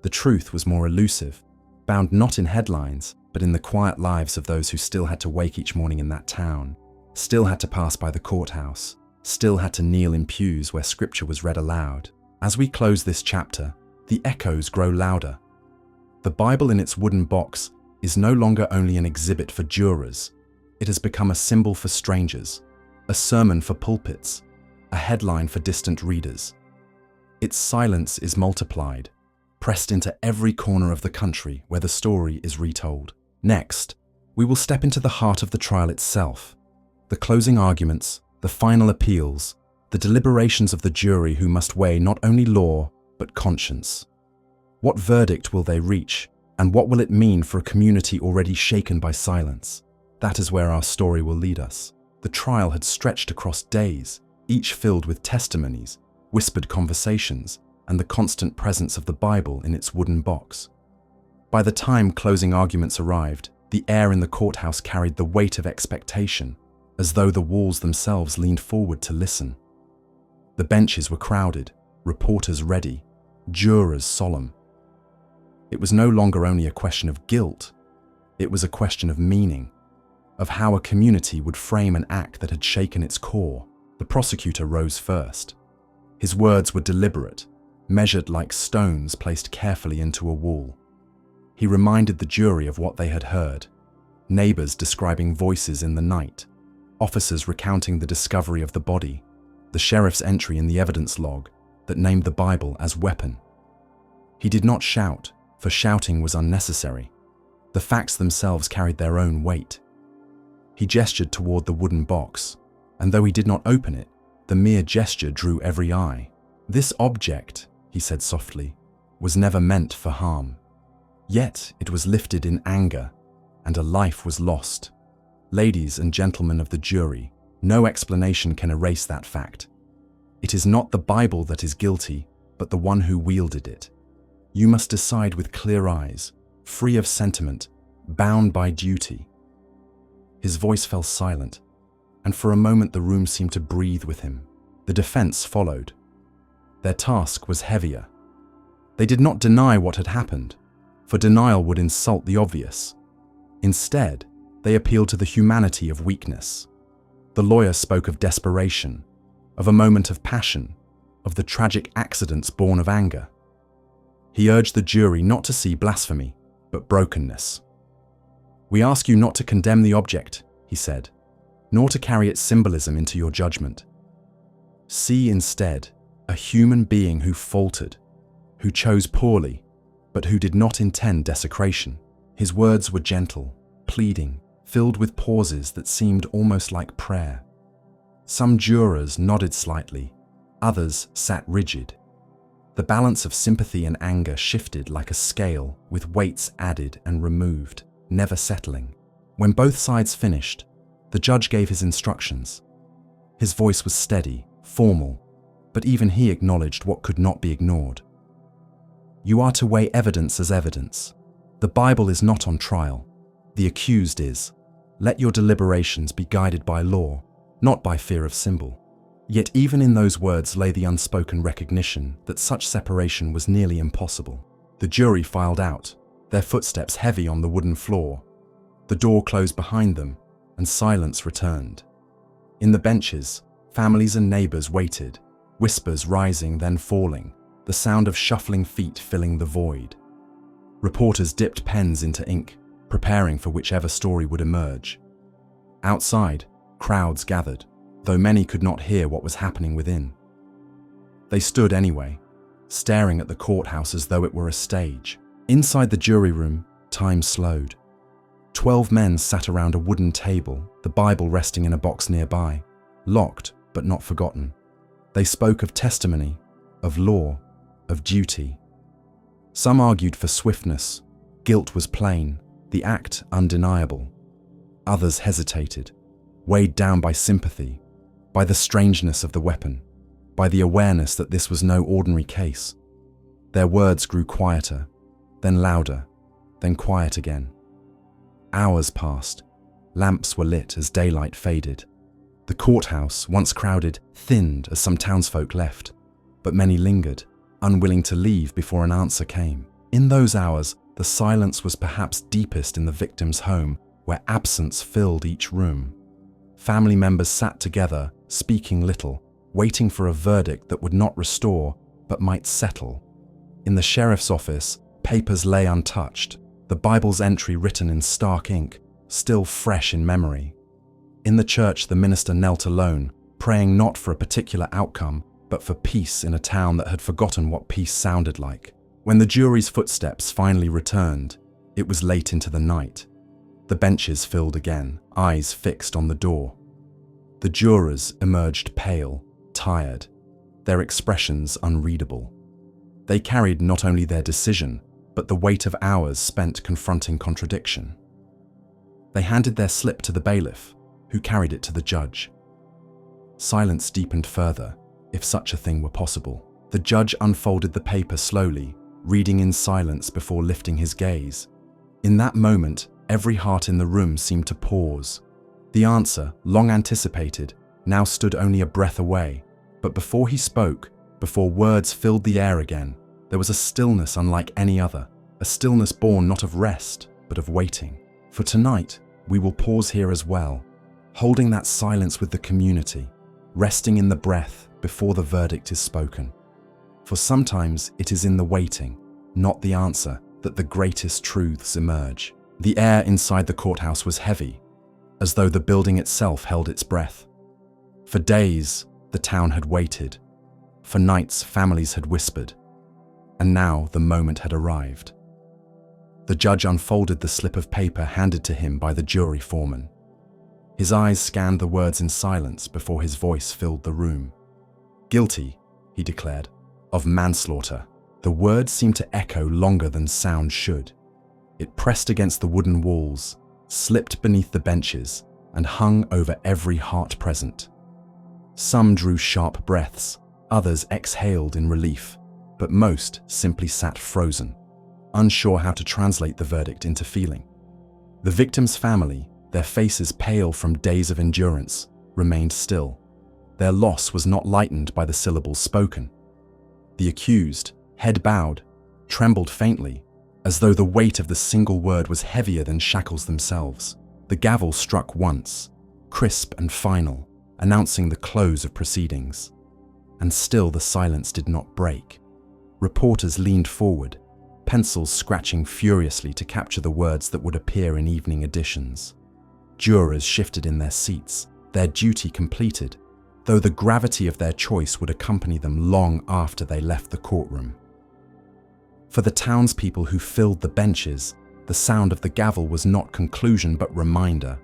The truth was more elusive, bound not in headlines, but in the quiet lives of those who still had to wake each morning in that town, still had to pass by the courthouse, still had to kneel in pews where scripture was read aloud. As we close this chapter, the echoes grow louder. The Bible in its wooden box is no longer only an exhibit for jurors. It has become a symbol for strangers, a sermon for pulpits, a headline for distant readers. Its silence is multiplied, pressed into every corner of the country where the story is retold. Next, we will step into the heart of the trial itself, the closing arguments, the final appeals, the deliberations of the jury who must weigh not only law, but conscience. What verdict will they reach, and what will it mean for a community already shaken by silence? That is where our story will lead us. The trial had stretched across days, each filled with testimonies, whispered conversations, and the constant presence of the Bible in its wooden box. By the time closing arguments arrived, the air in the courthouse carried the weight of expectation, as though the walls themselves leaned forward to listen. The benches were crowded, reporters ready, jurors solemn. It was no longer only a question of guilt, it was a question of meaning, of how a community would frame an act that had shaken its core. The prosecutor rose first. His words were deliberate, measured like stones placed carefully into a wall. He reminded the jury of what they had heard, neighbors describing voices in the night, officers recounting the discovery of the body, the sheriff's entry in the evidence log that named the Bible as weapon. He did not shout, for shouting was unnecessary. The facts themselves carried their own weight. He gestured toward the wooden box, and though he did not open it, the mere gesture drew every eye. This object, he said softly, was never meant for harm. Yet it was lifted in anger, and a life was lost. Ladies and gentlemen of the jury, no explanation can erase that fact. It is not the Bible that is guilty, but the one who wielded it. You must decide with clear eyes, free of sentiment, bound by duty." His voice fell silent, and for a moment the room seemed to breathe with him. The defense followed. Their task was heavier. They did not deny what had happened, for denial would insult the obvious. Instead, they appealed to the humanity of weakness. The lawyer spoke of desperation, of a moment of passion, of the tragic accidents born of anger. He urged the jury not to see blasphemy, but brokenness. "We ask you not to condemn the object," he said, "nor to carry its symbolism into your judgment. See instead a human being who faltered, who chose poorly, but who did not intend desecration." His words were gentle, pleading, filled with pauses that seemed almost like prayer. Some jurors nodded slightly, others sat rigid. The balance of sympathy and anger shifted like a scale, with weights added and removed, never settling. When both sides finished, the judge gave his instructions. His voice was steady, formal, but even he acknowledged what could not be ignored. "You are to weigh evidence as evidence. The Bible is not on trial. The accused is. Let your deliberations be guided by law, not by fear of symbol." Yet even in those words lay the unspoken recognition that such separation was nearly impossible. The jury filed out, their footsteps heavy on the wooden floor. The door closed behind them, and silence returned. In the benches, families and neighbors waited, whispers rising then falling, the sound of shuffling feet filling the void. Reporters dipped pens into ink, preparing for whichever story would emerge. Outside, crowds gathered, though many could not hear what was happening within. They stood anyway, staring at the courthouse as though it were a stage. Inside the jury room, time slowed. 12 men sat around a wooden table, the Bible resting in a box nearby, locked but not forgotten. They spoke of testimony, of law, of duty. Some argued for swiftness. Guilt was plain, the act undeniable. Others hesitated, weighed down by sympathy, by the strangeness of the weapon, by the awareness that this was no ordinary case. Their words grew quieter, then louder, then quiet again. Hours passed. Lamps were lit as daylight faded. The courthouse, once crowded, thinned as some townsfolk left, but many lingered, unwilling to leave before an answer came. In those hours, the silence was perhaps deepest in the victim's home, where absence filled each room. Family members sat together, speaking little, waiting for a verdict that would not restore, but might settle. In the sheriff's office, papers lay untouched, the Bible's entry written in stark ink, still fresh in memory. In the church, the minister knelt alone, praying not for a particular outcome, but for peace in a town that had forgotten what peace sounded like. When the jury's footsteps finally returned, it was late into the night. The benches filled again, eyes fixed on the door. The jurors emerged pale, tired, their expressions unreadable. They carried not only their decision, but the weight of hours spent confronting contradiction. They handed their slip to the bailiff, who carried it to the judge. Silence deepened further, if such a thing were possible. The judge unfolded the paper slowly, reading in silence before lifting his gaze. In that moment, every heart in the room seemed to pause. The answer, long anticipated, now stood only a breath away. But before he spoke, before words filled the air again, there was a stillness unlike any other, a stillness born not of rest, but of waiting. For tonight, we will pause here as well, holding that silence with the community, resting in the breath before the verdict is spoken. For sometimes it is in the waiting, not the answer, that the greatest truths emerge. The air inside the courthouse was heavy, as though the building itself held its breath. For days, the town had waited. For nights, families had whispered. And now the moment had arrived. The judge unfolded the slip of paper handed to him by the jury foreman. His eyes scanned the words in silence before his voice filled the room. "Guilty," he declared, "of manslaughter." The word seemed to echo longer than sound should. It pressed against the wooden walls, slipped beneath the benches, and hung over every heart present. Some drew sharp breaths, others exhaled in relief. but most simply sat frozen, unsure how to translate the verdict into feeling. The victim's family, their faces pale from days of endurance, remained still. Their loss was not lightened by the syllables spoken. The accused, head bowed, trembled faintly, as though the weight of the single word was heavier than shackles themselves. The gavel struck once, crisp and final, announcing the close of proceedings. And still the silence did not break. Reporters leaned forward, pencils scratching furiously to capture the words that would appear in evening editions. Jurors shifted in their seats, their duty completed, though the gravity of their choice would accompany them long after they left the courtroom. For the townspeople who filled the benches, the sound of the gavel was not conclusion but reminder.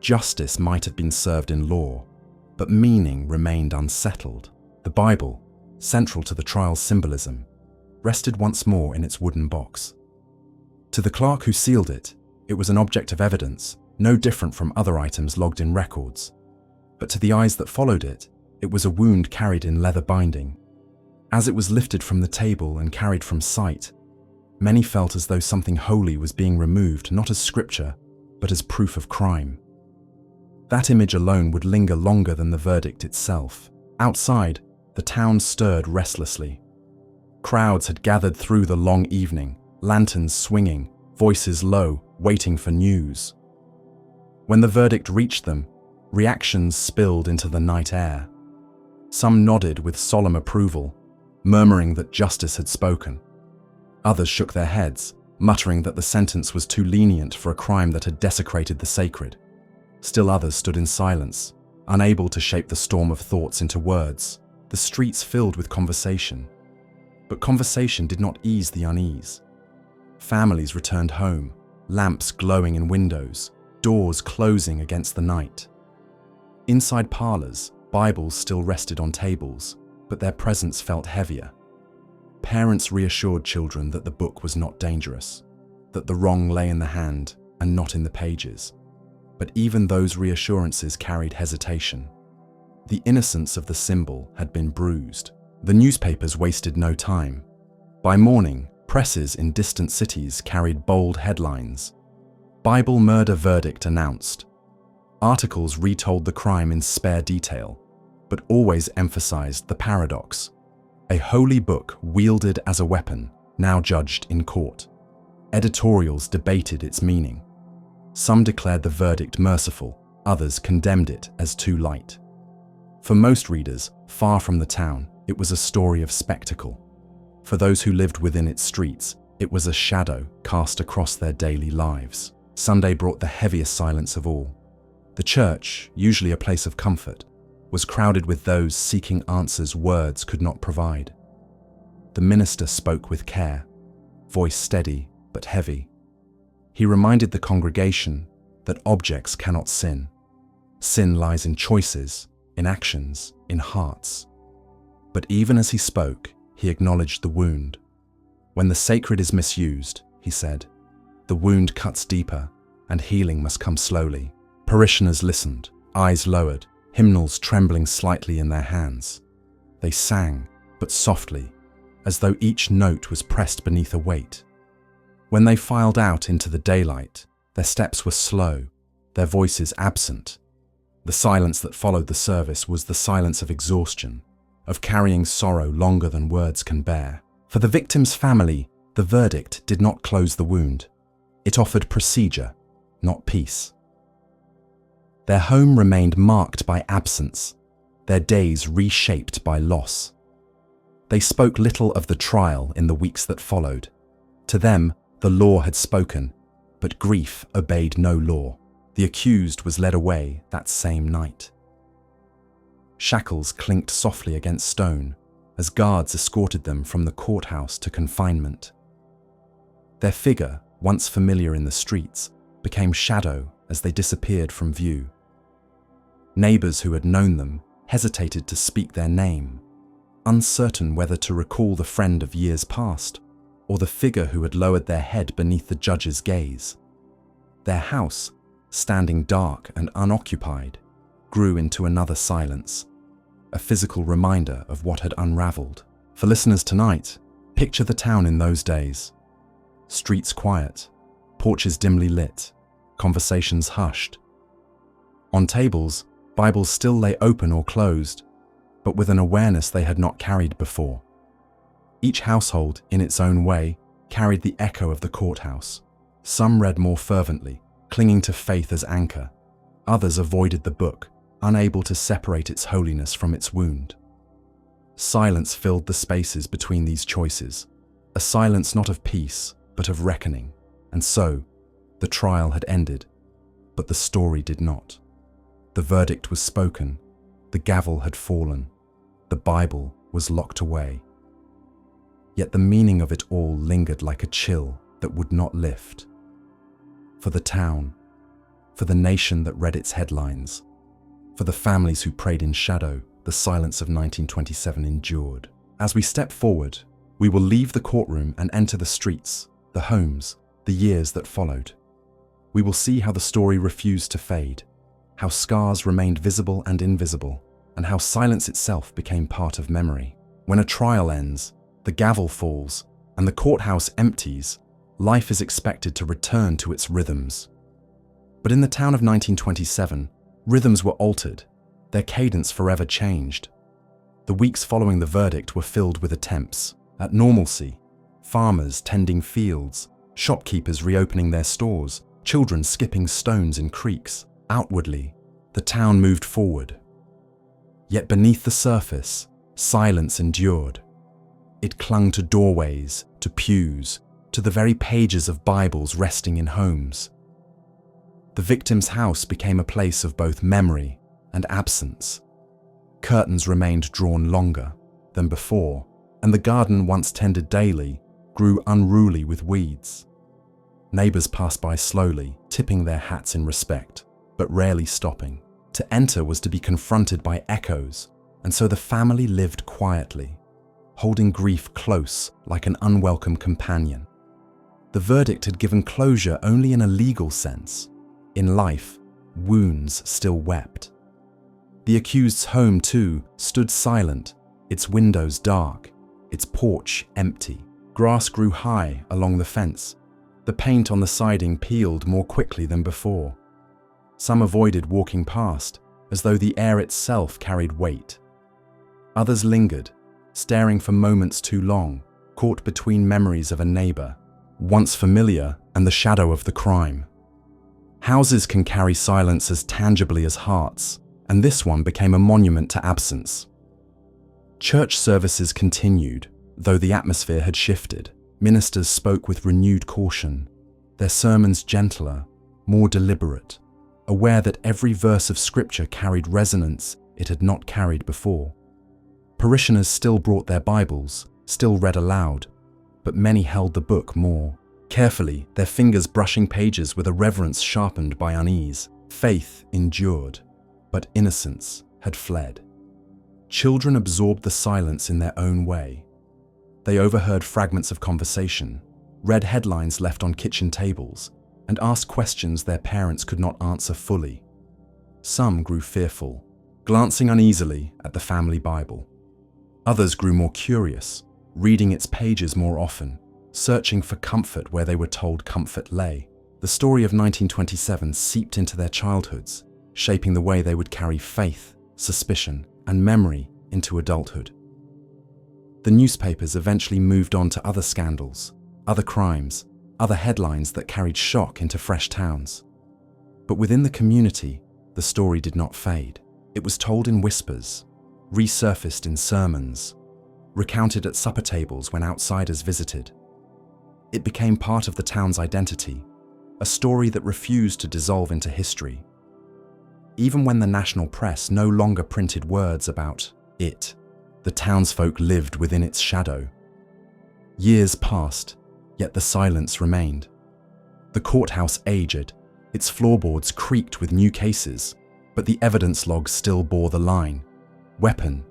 Justice might have been served in law, but meaning remained unsettled. The Bible, central to the trial's symbolism, rested once more in its wooden box. To the clerk who sealed it, it was an object of evidence, no different from other items logged in records. But to the eyes that followed it, it was a wound carried in leather binding. As it was lifted from the table and carried from sight, many felt as though something holy was being removed, not as scripture, but as proof of crime. That image alone would linger longer than the verdict itself. Outside, the town stirred restlessly. Crowds had gathered through the long evening, lanterns swinging, voices low, waiting for news. When the verdict reached them, reactions spilled into the night air. Some nodded with solemn approval, murmuring that justice had spoken. Others shook their heads, muttering that the sentence was too lenient for a crime that had desecrated the sacred. Still others stood in silence, unable to shape the storm of thoughts into words. The streets filled with conversation. But conversation did not ease the unease. Families returned home, lamps glowing in windows, doors closing against the night. Inside parlors, Bibles still rested on tables, but their presence felt heavier. Parents reassured children that the book was not dangerous, that the wrong lay in the hand and not in the pages. But even those reassurances carried hesitation. The innocence of the symbol had been bruised. The newspapers wasted no time. By morning, presses in distant cities carried bold headlines. Bible murder verdict announced. Articles retold the crime in spare detail, but always emphasized the paradox. A holy book wielded as a weapon, now judged in court. Editorials debated its meaning. Some declared the verdict merciful, others condemned it as too light. For most readers, far from the town, it was a story of spectacle. For those who lived within its streets, it was a shadow cast across their daily lives. Sunday brought the heaviest silence of all. The church, usually a place of comfort, was crowded with those seeking answers words could not provide. The minister spoke with care, voice steady but heavy. He reminded the congregation that objects cannot sin. Sin lies in choices, in actions, in hearts. But even as he spoke, he acknowledged the wound. When the sacred is misused, he said, the wound cuts deeper and healing must come slowly. Parishioners listened, eyes lowered, hymnals trembling slightly in their hands. They sang, but softly, as though each note was pressed beneath a weight. When they filed out into the daylight, their steps were slow, their voices absent. The silence that followed the service was the silence of exhaustion, of carrying sorrow longer than words can bear. For the victim's family, the verdict did not close the wound. It offered procedure, not peace. Their home remained marked by absence, their days reshaped by loss. They spoke little of the trial in the weeks that followed. To them, the law had spoken, but grief obeyed no law. The accused was led away that same night. Shackles clinked softly against stone as guards escorted them from the courthouse to confinement. Their figure, once familiar in the streets, became shadow as they disappeared from view. Neighbors who had known them hesitated to speak their name, uncertain whether to recall the friend of years past or the figure who had lowered their head beneath the judge's gaze. Their house, standing dark and unoccupied, grew into another silence, a physical reminder of what had unraveled. For listeners tonight, picture the town in those days. Streets quiet, porches dimly lit, conversations hushed. On tables, Bibles still lay open or closed, but with an awareness they had not carried before. Each household, in its own way, carried the echo of the courthouse. Some read more fervently, clinging to faith as anchor. Others avoided the book, unable to separate its holiness from its wound. Silence filled the spaces between these choices, a silence not of peace, but of reckoning. And so, the trial had ended, but the story did not. The verdict was spoken, the gavel had fallen, the Bible was locked away. Yet the meaning of it all lingered like a chill that would not lift. For the town, for the nation that read its headlines, for the families who prayed in shadow, the silence of 1927 endured. As we step forward, we will leave the courtroom and enter the streets, the homes, the years that followed. We will see how the story refused to fade, how scars remained visible and invisible, and how silence itself became part of memory. When a trial ends, the gavel falls, and the courthouse empties, life is expected to return to its rhythms. But in the town of 1927, rhythms were altered, their cadence forever changed. The weeks following the verdict were filled with attempts at normalcy, farmers tending fields, shopkeepers reopening their stores, children skipping stones in creeks. Outwardly, the town moved forward. Yet beneath the surface, silence endured. It clung to doorways, to pews, to the very pages of Bibles resting in homes. The victim's house became a place of both memory and absence. Curtains remained drawn longer than before, and the garden once tended daily grew unruly with weeds. Neighbors passed by slowly, tipping their hats in respect, but rarely stopping. To enter was to be confronted by echoes, and so the family lived quietly, holding grief close like an unwelcome companion. The verdict had given closure only in a legal sense. In life, wounds still wept. The accused's home, too, stood silent, its windows dark, its porch empty. Grass grew high along the fence. The paint on the siding peeled more quickly than before. Some avoided walking past, as though the air itself carried weight. Others lingered, staring for moments too long, caught between memories of a neighbor, once familiar, and the shadow of the crime. Houses can carry silence as tangibly as hearts, and this one became a monument to absence. Church services continued, though the atmosphere had shifted. Ministers spoke with renewed caution, their sermons gentler, more deliberate, aware that every verse of scripture carried resonance it had not carried before. Parishioners still brought their Bibles, still read aloud, but many held the book more carefully, their fingers brushing pages with a reverence sharpened by unease. Faith endured, but innocence had fled. Children absorbed the silence in their own way. They overheard fragments of conversation, read headlines left on kitchen tables, and asked questions their parents could not answer fully. Some grew fearful, glancing uneasily at the family Bible. Others grew more curious, reading its pages more often, searching for comfort where they were told comfort lay. The story of 1927 seeped into their childhoods, shaping the way they would carry faith, suspicion, and memory into adulthood. The newspapers eventually moved on to other scandals, other crimes, other headlines that carried shock into fresh towns. But within the community, the story did not fade. It was told in whispers, resurfaced in sermons, recounted at supper tables when outsiders visited. It became part of the town's identity, a story that refused to dissolve into history. Even when the national press no longer printed words about it, the townsfolk lived within its shadow. Years passed, yet the silence remained. The courthouse aged, its floorboards creaked with new cases, but the evidence logs still bore the line. Weapon,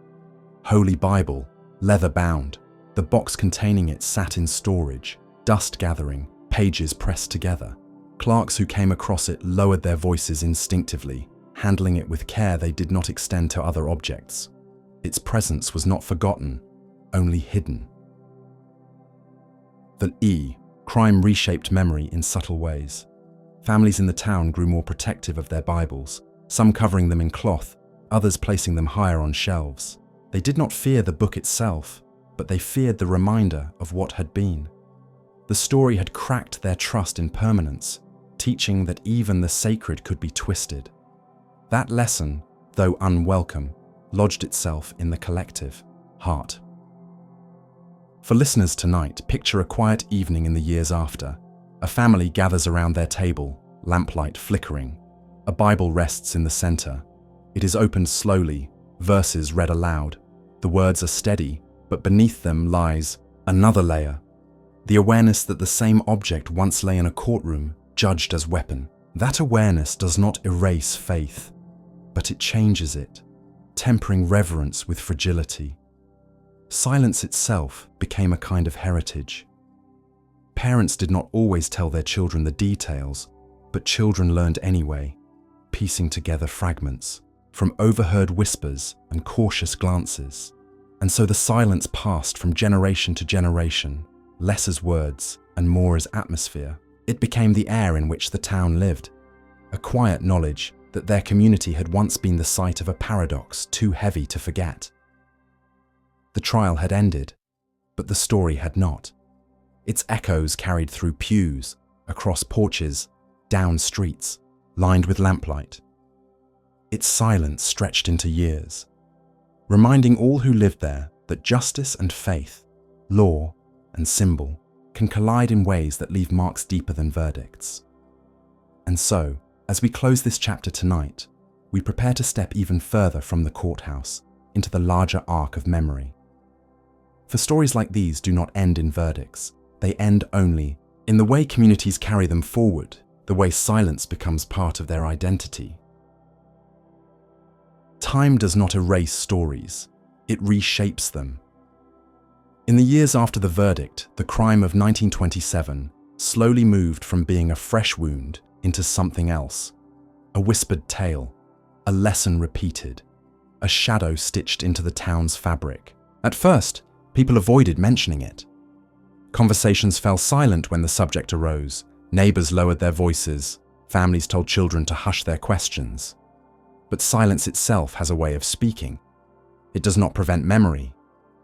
Holy Bible, leather-bound. The box containing it sat in storage, dust gathering, pages pressed together. Clerks who came across it lowered their voices instinctively, handling it with care they did not extend to other objects. Its presence was not forgotten, only hidden. The crime reshaped memory in subtle ways. Families in the town grew more protective of their Bibles, some covering them in cloth, others placing them higher on shelves. They did not fear the book itself, but they feared the reminder of what had been. The story had cracked their trust in permanence, teaching that even the sacred could be twisted. That lesson, though unwelcome, lodged itself in the collective heart. For listeners tonight, picture a quiet evening in the years after. A family gathers around their table, lamplight flickering. A Bible rests in the center. It is opened slowly, verses read aloud. The words are steady, but beneath them lies another layer. The awareness that the same object once lay in a courtroom, judged as weapon. That awareness does not erase faith, but it changes it, tempering reverence with fragility. Silence itself became a kind of heritage. Parents did not always tell their children the details, but children learned anyway, piecing together fragments from overheard whispers and cautious glances. And so the silence passed from generation to generation, less as words and more as atmosphere. It became the air in which the town lived, a quiet knowledge that their community had once been the site of a paradox too heavy to forget. The trial had ended, but the story had not. Its echoes carried through pews, across porches, down streets, lined with lamplight. Its silence stretched into years, reminding all who lived there that justice and faith, law and symbol, can collide in ways that leave marks deeper than verdicts. And so, as we close this chapter tonight, we prepare to step even further from the courthouse into the larger arc of memory. For stories like these do not end in verdicts. They end only in the way communities carry them forward, the way silence becomes part of their identity. Time does not erase stories, it reshapes them. In the years after the verdict, the crime of 1927 slowly moved from being a fresh wound into something else. A whispered tale, a lesson repeated, a shadow stitched into the town's fabric. At first, people avoided mentioning it. Conversations fell silent when the subject arose. Neighbors lowered their voices. Families told children to hush their questions. But silence itself has a way of speaking. It does not prevent memory.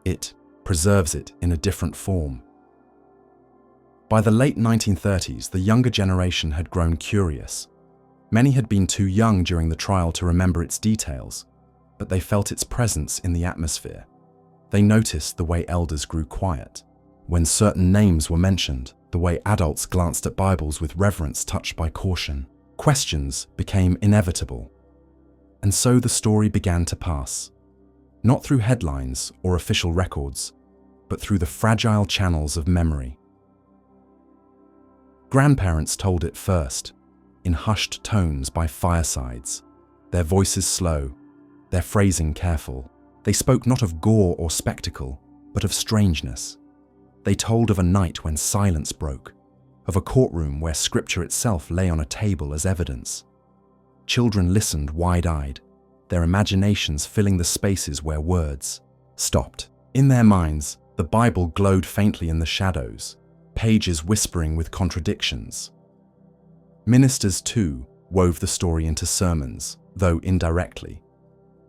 It preserves it in a different form. By the late 1930s, the younger generation had grown curious. Many had been too young during the trial to remember its details, but they felt its presence in the atmosphere. They noticed the way elders grew quiet. When certain names were mentioned, the way adults glanced at Bibles with reverence touched by caution. Questions became inevitable. And so the story began to pass. Not through headlines or official records, but through the fragile channels of memory. Grandparents told it first, in hushed tones by firesides, their voices slow, their phrasing careful. They spoke not of gore or spectacle, but of strangeness. They told of a night when silence broke, of a courtroom where scripture itself lay on a table as evidence. Children listened wide-eyed, their imaginations filling the spaces where words stopped. In their minds, the Bible glowed faintly in the shadows, pages whispering with contradictions. Ministers, too, wove the story into sermons, though indirectly.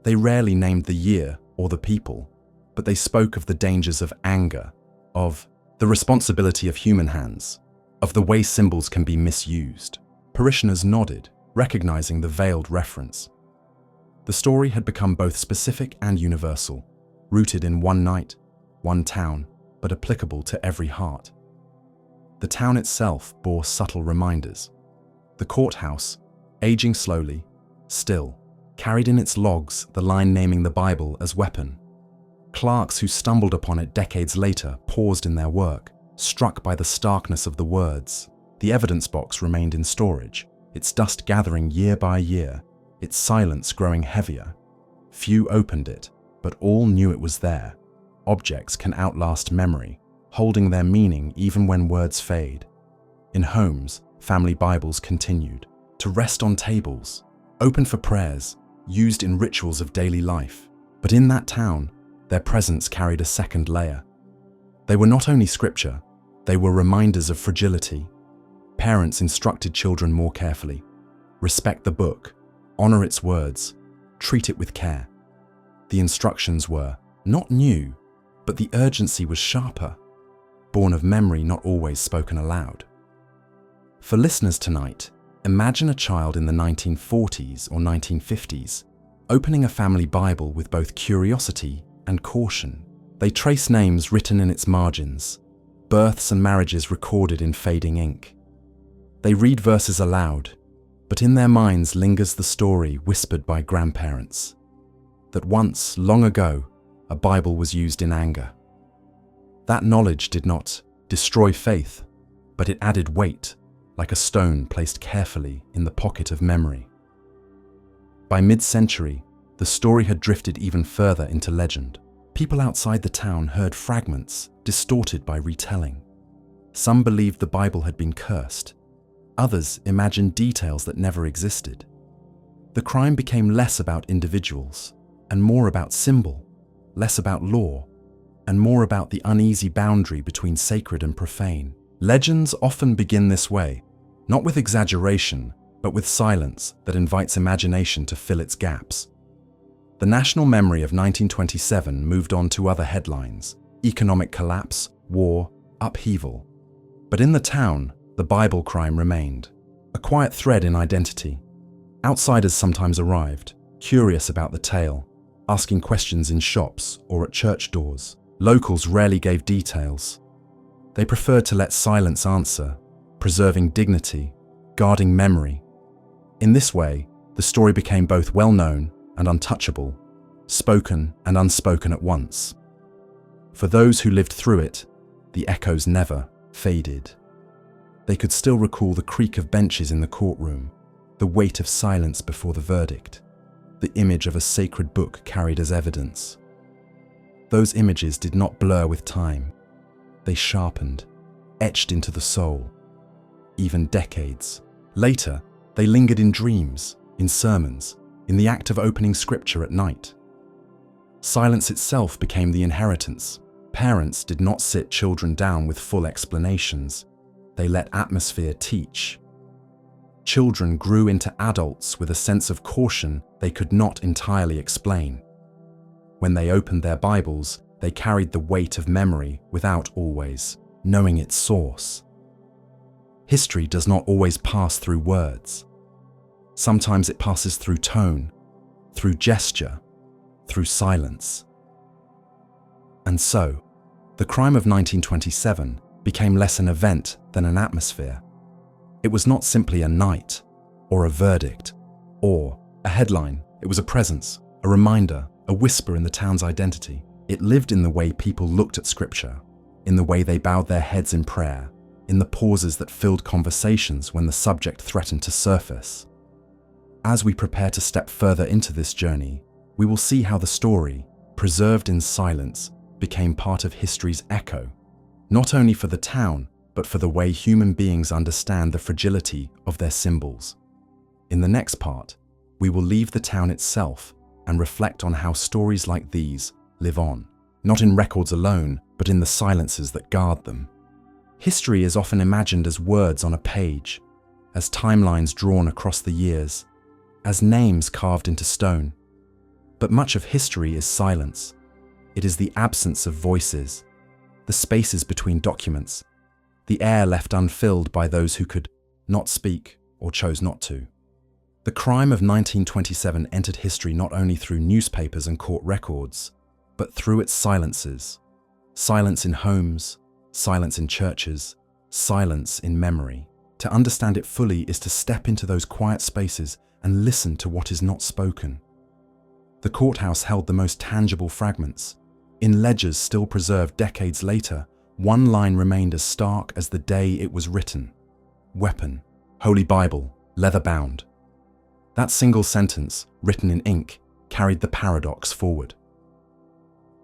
They rarely named the year or the people, but they spoke of the dangers of anger, of the responsibility of human hands, of the way symbols can be misused. Parishioners nodded, recognizing the veiled reference. The story had become both specific and universal, rooted in one night, one town, but applicable to every heart. The town itself bore subtle reminders. The courthouse, aging slowly, still, carried in its logs the line naming the Bible as weapon. Clerks who stumbled upon it decades later paused in their work, struck by the starkness of the words. The evidence box remained in storage, its dust gathering year by year, its silence growing heavier. Few opened it, but all knew it was there. Objects can outlast memory, holding their meaning even when words fade. In homes, family Bibles continued to rest on tables, open for prayers, used in rituals of daily life. But in that town, their presence carried a second layer. They were not only scripture, they were reminders of fragility. Parents instructed children more carefully. Respect the book, honor its words, treat it with care. The instructions were not new, but the urgency was sharper, born of memory not always spoken aloud. For listeners tonight, imagine a child in the 1940s or 1950s, opening a family Bible with both curiosity and caution. They trace names written in its margins, births and marriages recorded in fading ink. They read verses aloud, but in their minds lingers the story whispered by grandparents, that once, long ago, a Bible was used in anger. That knowledge did not destroy faith, but it added weight, like a stone placed carefully in the pocket of memory. By mid-century, the story had drifted even further into legend. People outside the town heard fragments distorted by retelling. Some believed the Bible had been cursed. Others imagined details that never existed. The crime became less about individuals and more about symbol, less about law, and more about the uneasy boundary between sacred and profane. Legends often begin this way, not with exaggeration, but with silence that invites imagination to fill its gaps. The national memory of 1927 moved on to other headlines: economic collapse, war, upheaval. But in the town, the Bible crime remained, a quiet thread in identity. Outsiders sometimes arrived, curious about the tale, asking questions in shops or at church doors. Locals rarely gave details. They preferred to let silence answer, preserving dignity, guarding memory. In this way, the story became both well-known and untouchable, spoken and unspoken at once. For those who lived through it, the echoes never faded. They could still recall the creak of benches in the courtroom, the weight of silence before the verdict, the image of a sacred book carried as evidence. Those images did not blur with time. They sharpened, etched into the soul. Even decades later, they lingered in dreams, in sermons, in the act of opening scripture at night. Silence itself became the inheritance. Parents did not sit children down with full explanations. They let atmosphere teach. Children grew into adults with a sense of caution they could not entirely explain. When they opened their Bibles, they carried the weight of memory without always knowing its source. History does not always pass through words. Sometimes it passes through tone, through gesture, through silence. And so, the crime of 1927 became less an event than an atmosphere. It was not simply a night, or a verdict, or a headline. It was a presence, a reminder, a whisper in the town's identity. It lived in the way people looked at scripture, in the way they bowed their heads in prayer, in the pauses that filled conversations when the subject threatened to surface. As we prepare to step further into this journey, we will see how the story, preserved in silence, became part of history's echo, not only for the town, but for the way human beings understand the fragility of their symbols. In the next part, we will leave the town itself and reflect on how stories like these live on, not in records alone, but in the silences that guard them. History is often imagined as words on a page, as timelines drawn across the years, as names carved into stone. But much of history is silence. It is the absence of voices, the spaces between documents, the air left unfilled by those who could not speak or chose not to. The crime of 1927 entered history not only through newspapers and court records, but through its silences. Silence in homes, silence in churches, silence in memory. To understand it fully is to step into those quiet spaces and listen to what is not spoken. The courthouse held the most tangible fragments. In ledgers still preserved decades later, one line remained as stark as the day it was written. Weapon, Holy Bible, leather-bound. That single sentence, written in ink, carried the paradox forward.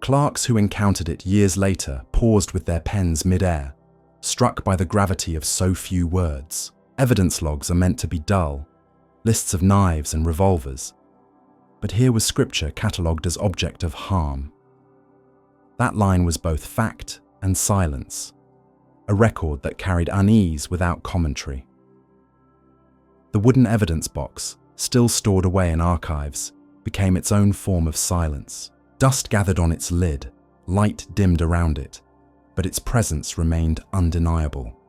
Clerks who encountered it years later paused with their pens mid-air, struck by the gravity of so few words. Evidence logs are meant to be dull, lists of knives and revolvers. But here was scripture catalogued as object of harm. That line was both fact and silence, a record that carried unease without commentary. The wooden evidence box, still stored away in archives, became its own form of silence. Dust gathered on its lid, light dimmed around it, but its presence remained undeniable.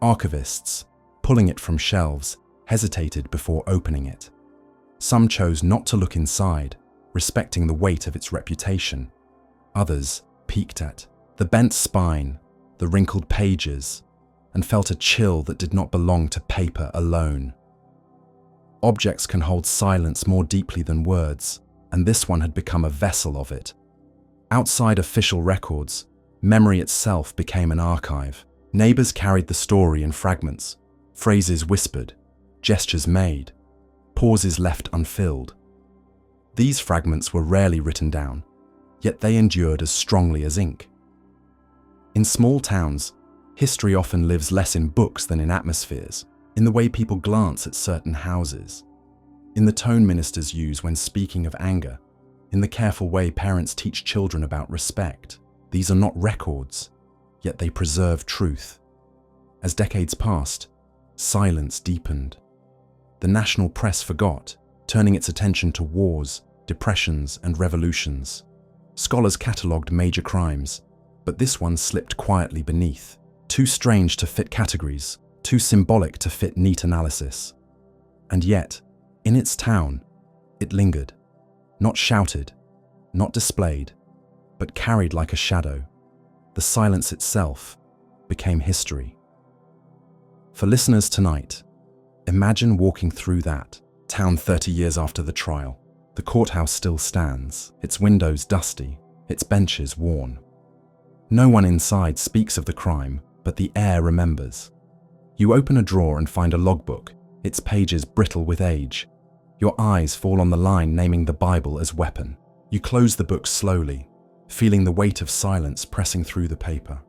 Archivists, pulling it from shelves, hesitated before opening it. Some chose not to look inside, respecting the weight of its reputation. Others peeked at the bent spine, the wrinkled pages, and felt a chill that did not belong to paper alone. Objects can hold silence more deeply than words, and this one had become a vessel of it. Outside official records, memory itself became an archive. Neighbors carried the story in fragments, phrases whispered, gestures made, pauses left unfilled. These fragments were rarely written down, yet they endured as strongly as ink. In small towns, history often lives less in books than in atmospheres, in the way people glance at certain houses, in the tone ministers use when speaking of anger, in the careful way parents teach children about respect. These are not records, yet they preserve truth. As decades passed, silence deepened. The national press forgot, turning its attention to wars, depressions, and revolutions. Scholars catalogued major crimes, but this one slipped quietly beneath, too strange to fit categories, too symbolic to fit neat analysis. And yet, in its town, it lingered, not shouted, not displayed, but carried like a shadow. The silence itself became history. For listeners tonight, imagine walking through that town 30 years after the trial. The courthouse still stands, its windows dusty, its benches worn. No one inside speaks of the crime, but the air remembers. You open a drawer and find a logbook, its pages brittle with age. Your eyes fall on the line naming the Bible as weapon. You close the book slowly, feeling the weight of silence pressing through the paper.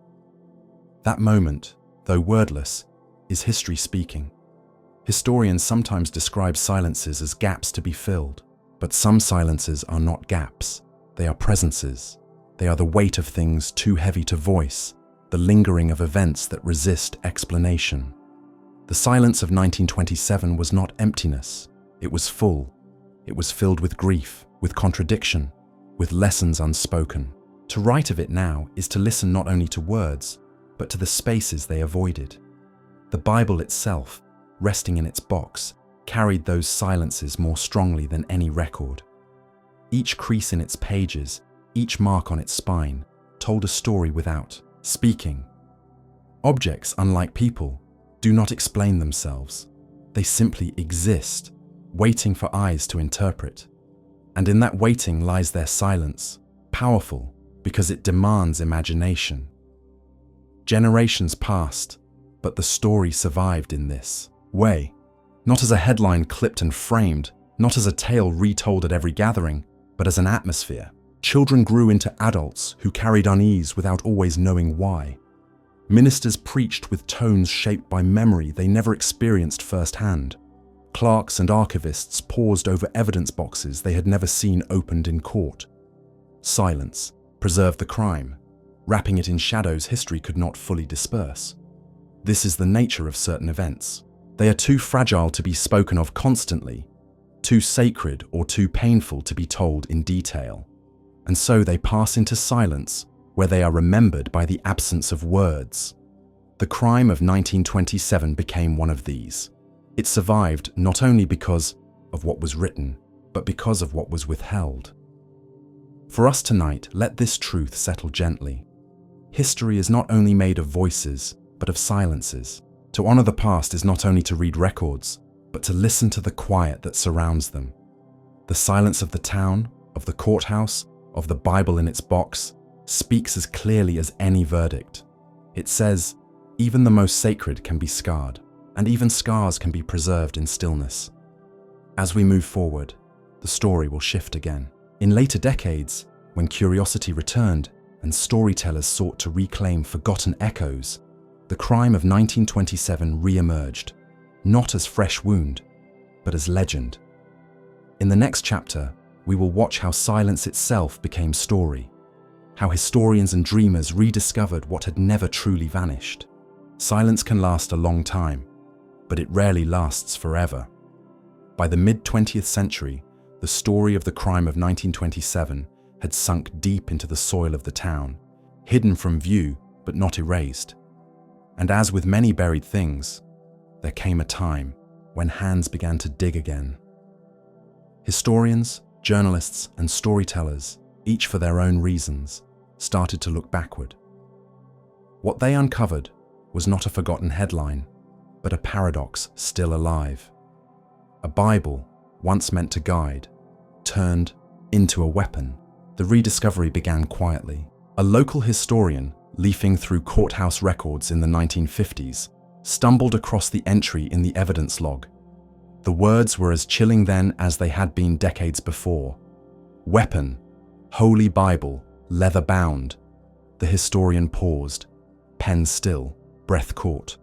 That moment, though wordless, is history speaking. Historians sometimes describe silences as gaps to be filled, but some silences are not gaps. They are presences. They are the weight of things too heavy to voice, the lingering of events that resist explanation. The silence of 1927 was not emptiness. It was full. It was filled with grief, with contradiction, with lessons unspoken. To write of it now is to listen not only to words, but to the spaces they avoided. The Bible itself, resting in its box, carried those silences more strongly than any record. Each crease in its pages, each mark on its spine, told a story without speaking. Objects, unlike people, do not explain themselves. They simply exist, waiting for eyes to interpret. And in that waiting lies their silence, powerful because it demands imagination. Generations passed, but the story survived in this way. Not as a headline clipped and framed, not as a tale retold at every gathering, but as an atmosphere. Children grew into adults who carried unease without always knowing why. Ministers preached with tones shaped by memory they never experienced firsthand. Clerks and archivists paused over evidence boxes they had never seen opened in court. Silence preserved the crime, wrapping it in shadows history could not fully disperse. This is the nature of certain events. They are too fragile to be spoken of constantly, too sacred or too painful to be told in detail. And so they pass into silence, where they are remembered by the absence of words. The crime of 1927 became one of these. It survived not only because of what was written, but because of what was withheld. For us tonight, let this truth settle gently. History is not only made of voices, but of silences. To honor the past is not only to read records, but to listen to the quiet that surrounds them. The silence of the town, of the courthouse, of the Bible in its box, speaks as clearly as any verdict. It says, even the most sacred can be scarred, and even scars can be preserved in stillness. As we move forward, the story will shift again. In later decades, when curiosity returned and storytellers sought to reclaim forgotten echoes, the crime of 1927 re-emerged, not as fresh wound, but as legend. In the next chapter, we will watch how silence itself became story, how historians and dreamers rediscovered what had never truly vanished. Silence can last a long time, but it rarely lasts forever. By the mid-20th century, the story of the crime of 1927 had sunk deep into the soil of the town, hidden from view but not erased. And as with many buried things, there came a time when hands began to dig again. Historians, journalists, and storytellers, each for their own reasons, started to look backward. What they uncovered was not a forgotten headline, but a paradox still alive. A Bible, once meant to guide, turned into a weapon. The rediscovery began quietly. A local historian, leafing through courthouse records in the 1950s, stumbled across the entry in the evidence log. The words were as chilling then as they had been decades before. Weapon, Holy Bible, leather bound. The historian paused, pen still, breath caught.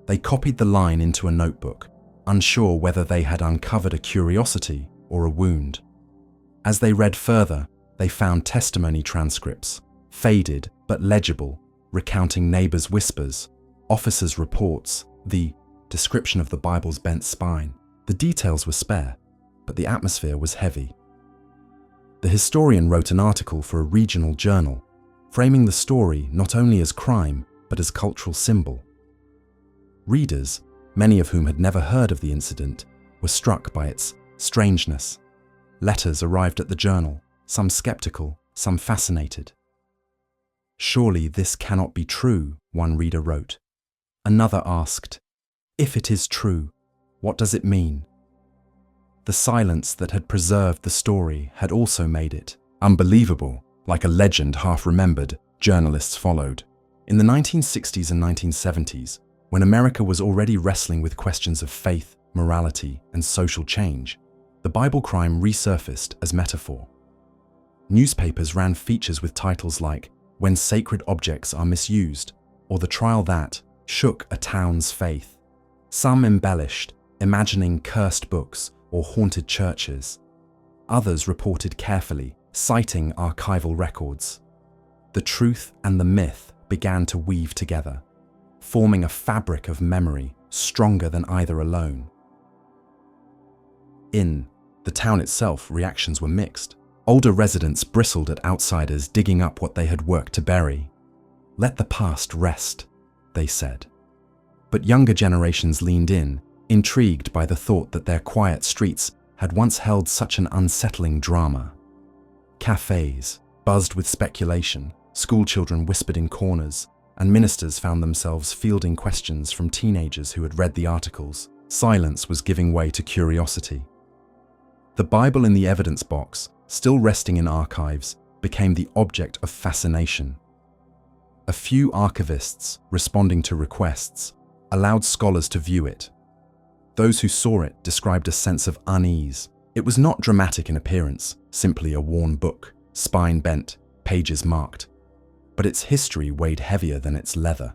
They copied the line into a notebook, unsure whether they had uncovered a curiosity or a wound. As they read further, they found testimony transcripts, faded but legible, recounting neighbors' whispers, officers' reports, the description of the Bible's bent spine. The details were spare, but the atmosphere was heavy. The historian wrote an article for a regional journal, framing the story not only as crime, but as cultural symbol. Readers, many of whom had never heard of the incident, were struck by its strangeness. Letters arrived at the journal, some skeptical, some fascinated. "Surely this cannot be true," one reader wrote. Another asked, "If it is true, what does it mean?" The silence that had preserved the story had also made it unbelievable. Like a legend half remembered, journalists followed. In the 1960s and 1970s, when America was already wrestling with questions of faith, morality, and social change, the Bible crime resurfaced as metaphor. Newspapers ran features with titles like "When Sacred Objects Are Misused" or "The Trial That Shook a Town's Faith." Some embellished, imagining cursed books or haunted churches. Others reported carefully, citing archival records. The truth and the myth began to weave together, forming a fabric of memory stronger than either alone. In the town itself, reactions were mixed. Older residents bristled at outsiders digging up what they had worked to bury. "Let the past rest," they said. But younger generations leaned in, intrigued by the thought that their quiet streets had once held such an unsettling drama. Cafes buzzed with speculation, schoolchildren whispered in corners, and ministers found themselves fielding questions from teenagers who had read the articles. Silence was giving way to curiosity. The Bible in the evidence box, still resting in archives, became the object of fascination. A few archivists, responding to requests, allowed scholars to view it. Those who saw it described a sense of unease. It was not dramatic in appearance, simply a worn book, spine bent, pages marked. But its history weighed heavier than its leather.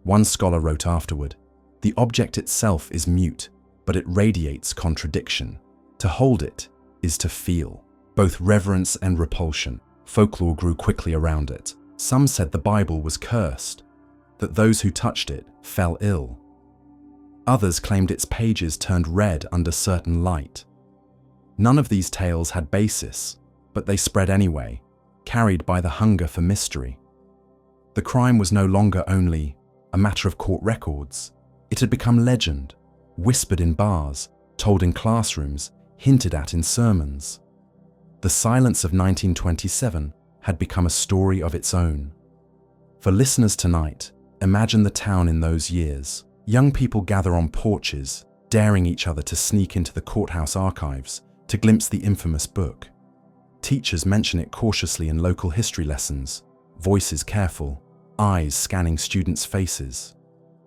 One scholar wrote afterward, "The object itself is mute, but it radiates contradiction. To hold it is to feel." Both reverence and repulsion. Folklore grew quickly around it. Some said the Bible was cursed, that those who touched it fell ill. Others claimed its pages turned red under certain light. None of these tales had basis, but they spread anyway, carried by the hunger for mystery. The crime was no longer only a matter of court records. It had become legend, whispered in bars, told in classrooms, hinted at in sermons. The silence of 1927 had become a story of its own. For listeners tonight, imagine the town in those years. Young people gather on porches, daring each other to sneak into the courthouse archives to glimpse the infamous book. Teachers mention it cautiously in local history lessons, voices careful, eyes scanning students' faces.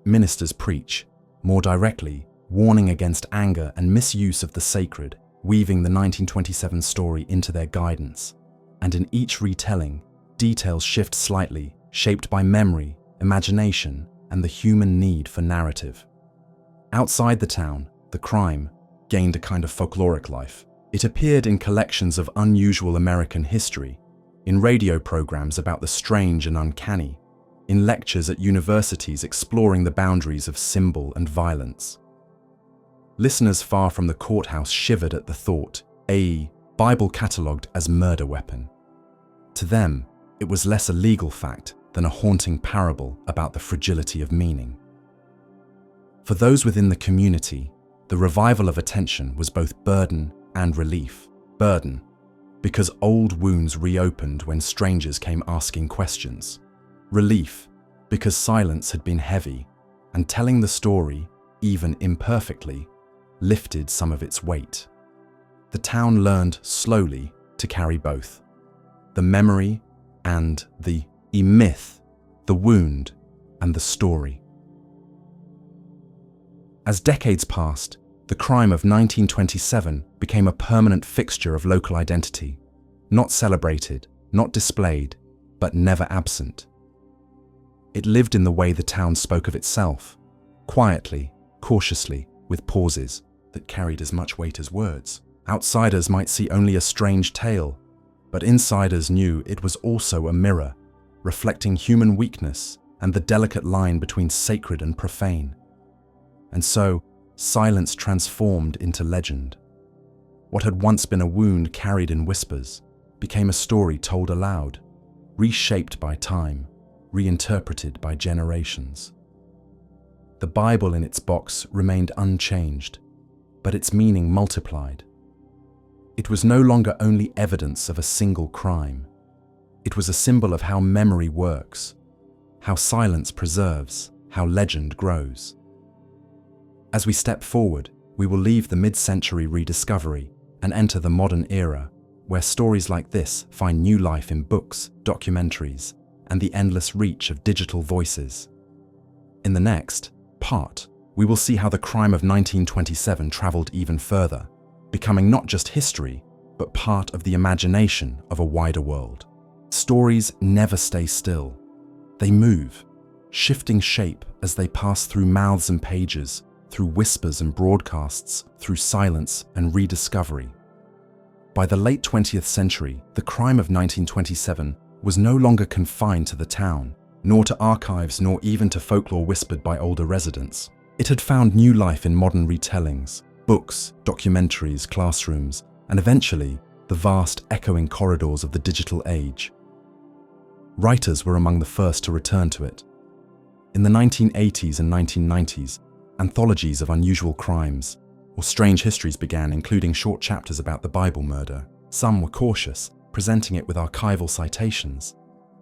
Ministers preach, more directly, warning against anger and misuse of the sacred, weaving the 1927 story into their guidance. And in each retelling, details shift slightly, shaped by memory, imagination, and the human need for narrative. Outside the town, the crime gained a kind of folkloric life. It appeared in collections of unusual American history, in radio programs about the strange and uncanny, in lectures at universities exploring the boundaries of symbol and violence. Listeners far from the courthouse shivered at the thought, a Bible catalogued as murder weapon. To them, it was less a legal fact than a haunting parable about the fragility of meaning. For those within the community, the revival of attention was both burden and relief. Burden, because old wounds reopened when strangers came asking questions. Relief, because silence had been heavy, and telling the story, even imperfectly, lifted some of its weight. The town learned slowly to carry both. The memory and the myth, the wound and the story. As decades passed, the crime of 1927 became a permanent fixture of local identity, not celebrated, not displayed, but never absent. It lived in the way the town spoke of itself, quietly, cautiously, with pauses that carried as much weight as words. Outsiders might see only a strange tale, but insiders knew it was also a mirror, reflecting human weakness and the delicate line between sacred and profane. And so, silence transformed into legend. What had once been a wound carried in whispers became a story told aloud, reshaped by time, reinterpreted by generations. The Bible in its box remained unchanged, but its meaning multiplied. It was no longer only evidence of a single crime. It was a symbol of how memory works, how silence preserves, how legend grows. As we step forward, we will leave the mid-century rediscovery and enter the modern era, where stories like this find new life in books, documentaries, and the endless reach of digital voices. In the next part, we will see how the crime of 1927 traveled even further, becoming not just history, but part of the imagination of a wider world. Stories never stay still. They move, shifting shape as they pass through mouths and pages, through whispers and broadcasts, through silence and rediscovery. By the late 20th century, the crime of 1927 was no longer confined to the town, nor to archives, nor even to folklore whispered by older residents. It had found new life in modern retellings, books, documentaries, classrooms, and eventually, the vast echoing corridors of the digital age. Writers were among the first to return to it. In the 1980s and 1990s, anthologies of unusual crimes or strange histories began, including short chapters about the Bible murder. Some were cautious, presenting it with archival citations.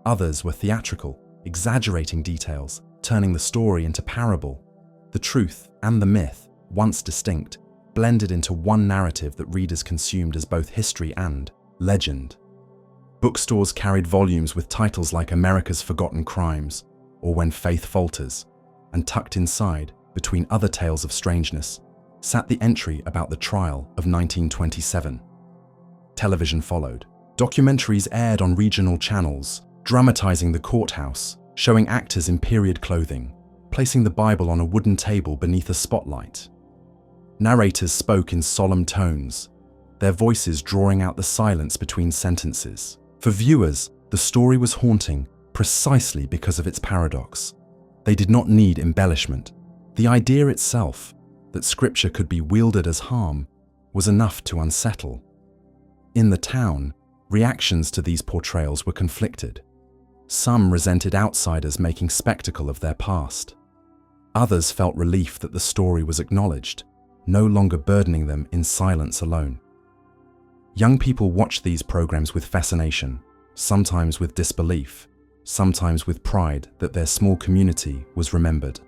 Others were theatrical, exaggerating details, turning the story into parable. The truth and the myth, once distinct, blended into one narrative that readers consumed as both history and legend. Bookstores carried volumes with titles like America's Forgotten Crimes or When Faith Falters, and tucked inside, between other tales of strangeness, sat the entry about the trial of 1927. Television followed. Documentaries aired on regional channels, dramatizing the courthouse, showing actors in period clothing, placing the Bible on a wooden table beneath a spotlight. Narrators spoke in solemn tones, their voices drawing out the silence between sentences. For viewers, the story was haunting precisely because of its paradox. They did not need embellishment. The idea itself, that scripture could be wielded as harm, was enough to unsettle. In the town, reactions to these portrayals were conflicted. Some resented outsiders making spectacle of their past. Others felt relief that the story was acknowledged, no longer burdening them in silence alone. Young people watched these programs with fascination, sometimes with disbelief, sometimes with pride that their small community was remembered.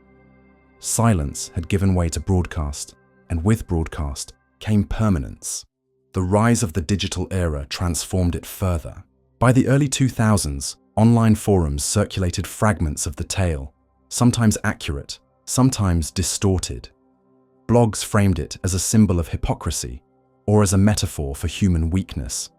Silence had given way to broadcast, and with broadcast came permanence. The rise of the digital era transformed it further. By the early 2000s, online forums circulated fragments of the tale, sometimes accurate, sometimes distorted. Blogs framed it as a symbol of hypocrisy or as a metaphor for human weakness.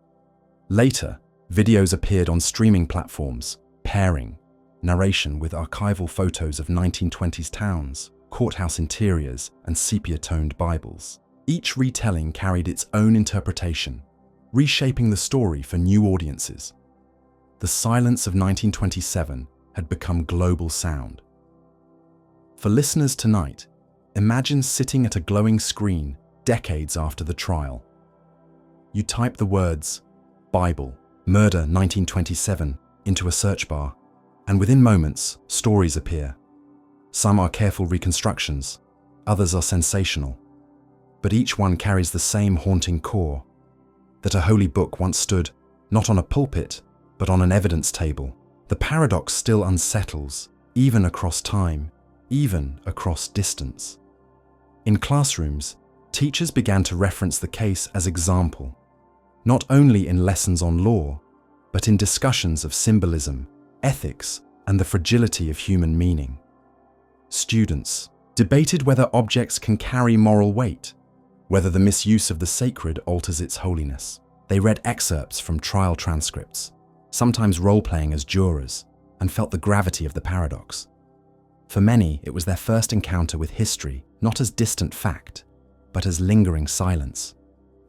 Later, videos appeared on streaming platforms, pairing narration with archival photos of 1920s towns, courthouse interiors, and sepia-toned Bibles. Each retelling carried its own interpretation, reshaping the story for new audiences. the silence of 1927 had become global sound. For listeners tonight, imagine sitting at a glowing screen decades after the trial. You type the words Bible, Murder 1927 into a search bar, and within moments, stories appear. Some are careful reconstructions, others are sensational, but each one carries the same haunting core, that a holy book once stood not on a pulpit, but on an evidence table. The paradox still unsettles, even across time, even across distance. In classrooms, teachers began to reference the case as example, not only in lessons on law, but in discussions of symbolism, ethics, and the fragility of human meaning. Students debated whether objects can carry moral weight, whether the misuse of the sacred alters its holiness. They read excerpts from trial transcripts, sometimes role-playing as jurors, and felt the gravity of the paradox. For many, it was their first encounter with history, not as distant fact, but as lingering silence.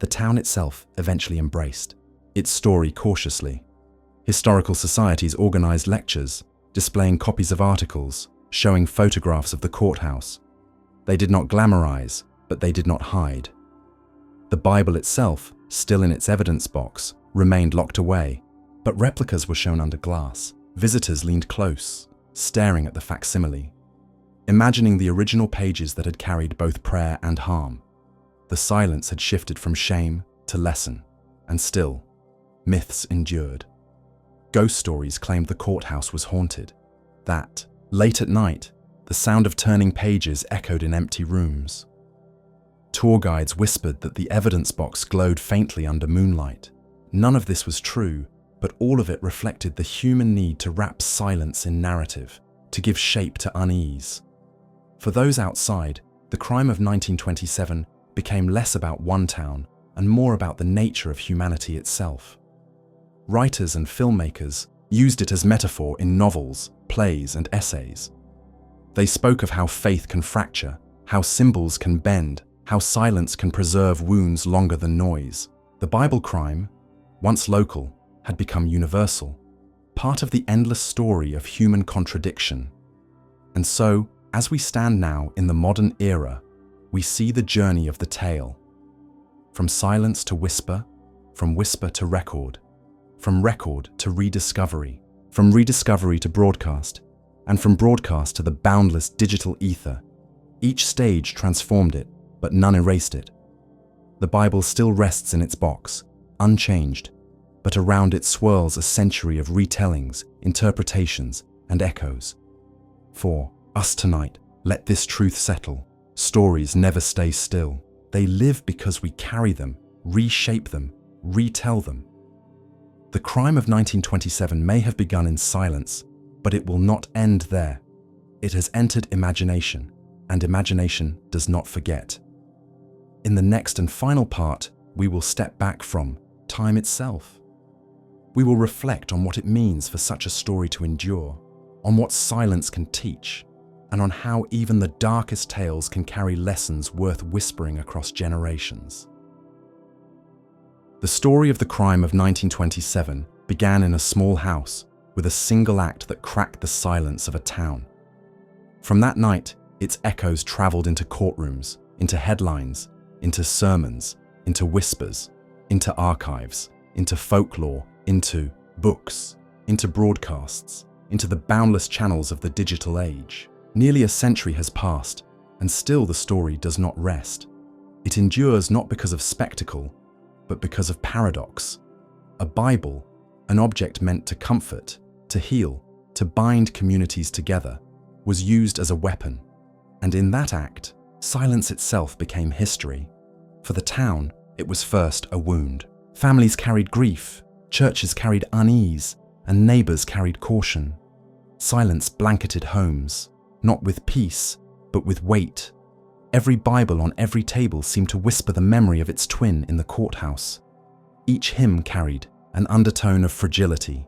The town itself eventually embraced its story cautiously. Historical societies organized lectures, displaying copies of articles, showing photographs of the courthouse. They did not glamorize, but they did not hide. The Bible itself, still in its evidence box, remained locked away, but replicas were shown under glass. Visitors leaned close, staring at the facsimile, imagining the original pages that had carried both prayer and harm. The silence had shifted from shame to lesson, and still, myths endured. Ghost stories claimed the courthouse was haunted, that, late at night, the sound of turning pages echoed in empty rooms. Tour guides whispered that the evidence box glowed faintly under moonlight. None of this was true, but all of it reflected the human need to wrap silence in narrative, to give shape to unease. For those outside, the crime of 1927 became less about one town and more about the nature of humanity itself. Writers and filmmakers used it as metaphor in novels, plays, and essays. They spoke of how faith can fracture, how symbols can bend, how silence can preserve wounds longer than noise. The Bible crime, once local, had become universal, part of the endless story of human contradiction. And so, as we stand now in the modern era, we see the journey of the tale. From silence to whisper, from whisper to record, from record to rediscovery, from rediscovery to broadcast, and from broadcast to the boundless digital ether. Each stage transformed it, but none erased it. The Bible still rests in its box, unchanged, but around it swirls a century of retellings, interpretations, and echoes. For us tonight, let this truth settle. Stories never stay still. They live because we carry them, reshape them, retell them. The crime of 1927 may have begun in silence, but it will not end there. It has entered imagination, and imagination does not forget. In the next and final part, we will step back from time itself. We will reflect on what it means for such a story to endure, on what silence can teach, and on how even the darkest tales can carry lessons worth whispering across generations. The story of the crime of 1927 began in a small house with a single act that cracked the silence of a town. From that night, its echoes traveled into courtrooms, into headlines, into sermons, into whispers, into archives, into folklore, into books, into broadcasts, into the boundless channels of the digital age. Nearly a century has passed, and still the story does not rest. It endures not because of spectacle, but because of paradox. A Bible, an object meant to comfort, to heal, to bind communities together, was used as a weapon. And in that act, silence itself became history. For the town, it was first a wound. Families carried grief, churches carried unease, and neighbors carried caution. Silence blanketed homes, not with peace, but with weight. Every Bible on every table seemed to whisper the memory of its twin in the courthouse. Each hymn carried an undertone of fragility.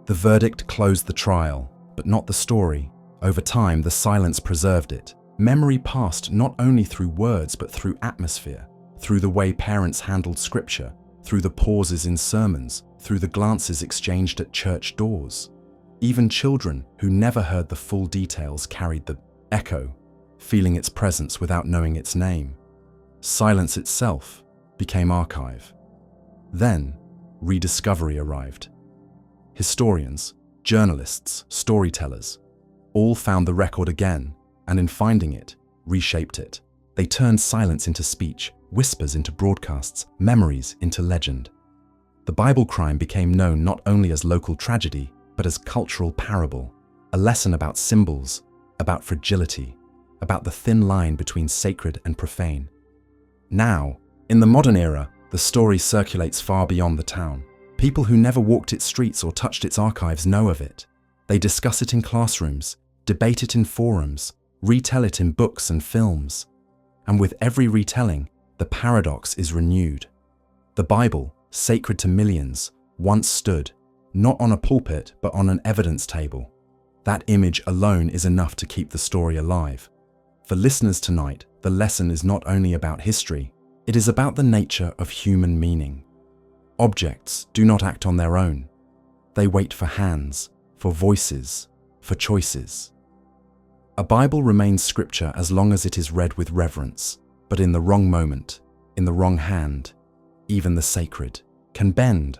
The verdict closed the trial, but not the story. Over time, the silence preserved it. Memory passed not only through words, but through atmosphere, through the way parents handled scripture, through the pauses in sermons, through the glances exchanged at church doors. Even children who never heard the full details carried the echo, feeling its presence without knowing its name. Silence itself became archive. Then, rediscovery arrived. Historians, journalists, storytellers, all found the record again, and in finding it, reshaped it. They turned silence into speech, whispers into broadcasts, memories into legend. The Bible crime became known not only as local tragedy, but as cultural parable, a lesson about symbols, about fragility, about the thin line between sacred and profane. Now, in the modern era, the story circulates far beyond the town. People who never walked its streets or touched its archives know of it. They discuss it in classrooms, debate it in forums, retell it in books and films. And with every retelling, the paradox is renewed. The Bible, sacred to millions, once stood, not on a pulpit but on an evidence table. That image alone is enough to keep the story alive. For listeners tonight, the lesson is not only about history, it is about the nature of human meaning. Objects do not act on their own. They wait for hands, for voices, for choices. A Bible remains scripture as long as it is read with reverence, but in the wrong moment, in the wrong hand, even the sacred can bend.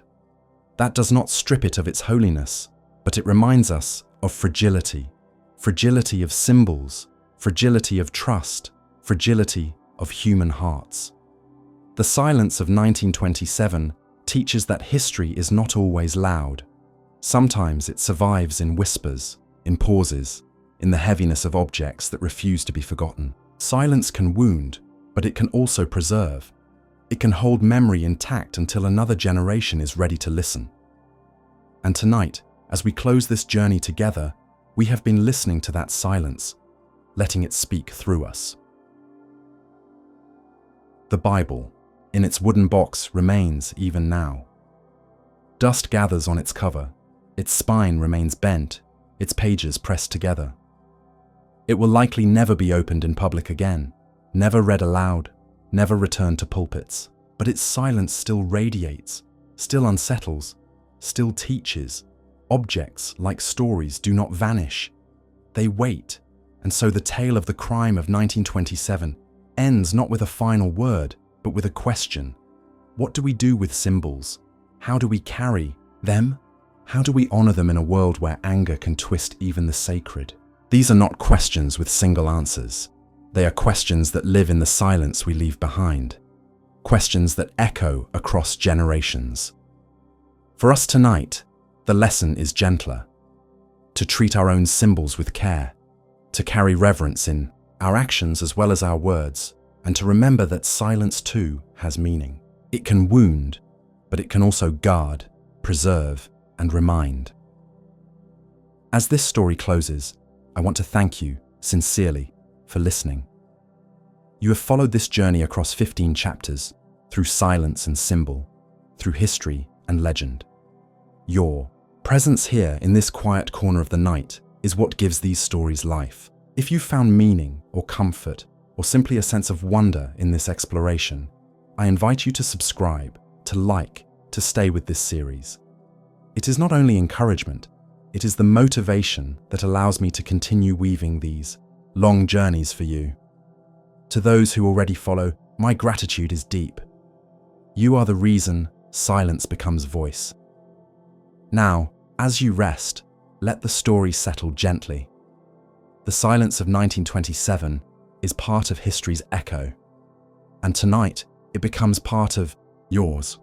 That does not strip it of its holiness, but it reminds us of fragility, fragility of symbols, fragility of trust, fragility of human hearts. The silence of 1927 teaches that history is not always loud. Sometimes it survives in whispers, in pauses, in the heaviness of objects that refuse to be forgotten. Silence can wound, but it can also preserve. It can hold memory intact until another generation is ready to listen. And tonight, as we close this journey together, we have been listening to that silence, letting it speak through us. The Bible, in its wooden box, remains even now. Dust gathers on its cover, its spine remains bent, its pages pressed together. It will likely never be opened in public again, never read aloud, never returned to pulpits, but its silence still radiates, still unsettles, still teaches. Objects, like stories, do not vanish. They wait, and so the tale of the crime of 1927 ends not with a final word, but with a question. What do we do with symbols? How do we carry them? How do we honor them in a world where anger can twist even the sacred? These are not questions with single answers. They are questions that live in the silence we leave behind. Questions that echo across generations. For us tonight, the lesson is gentler. To treat our own symbols with care, to carry reverence in our actions as well as our words, and to remember that silence too has meaning. It can wound, but it can also guard, preserve, and remind. As this story closes, I want to thank you, sincerely, for listening. You have followed this journey across 15 chapters, through silence and symbol, through history and legend. Your presence here in this quiet corner of the night is what gives these stories life. If you found meaning or comfort, or simply a sense of wonder in this exploration, I invite you to subscribe, to like, to stay with this series. It is not only encouragement, it is the motivation that allows me to continue weaving these long journeys for you. To those who already follow, my gratitude is deep. You are the reason silence becomes voice. Now, as you rest, let the story settle gently. The silence of 1927 is part of history's echo, and tonight it becomes part of yours.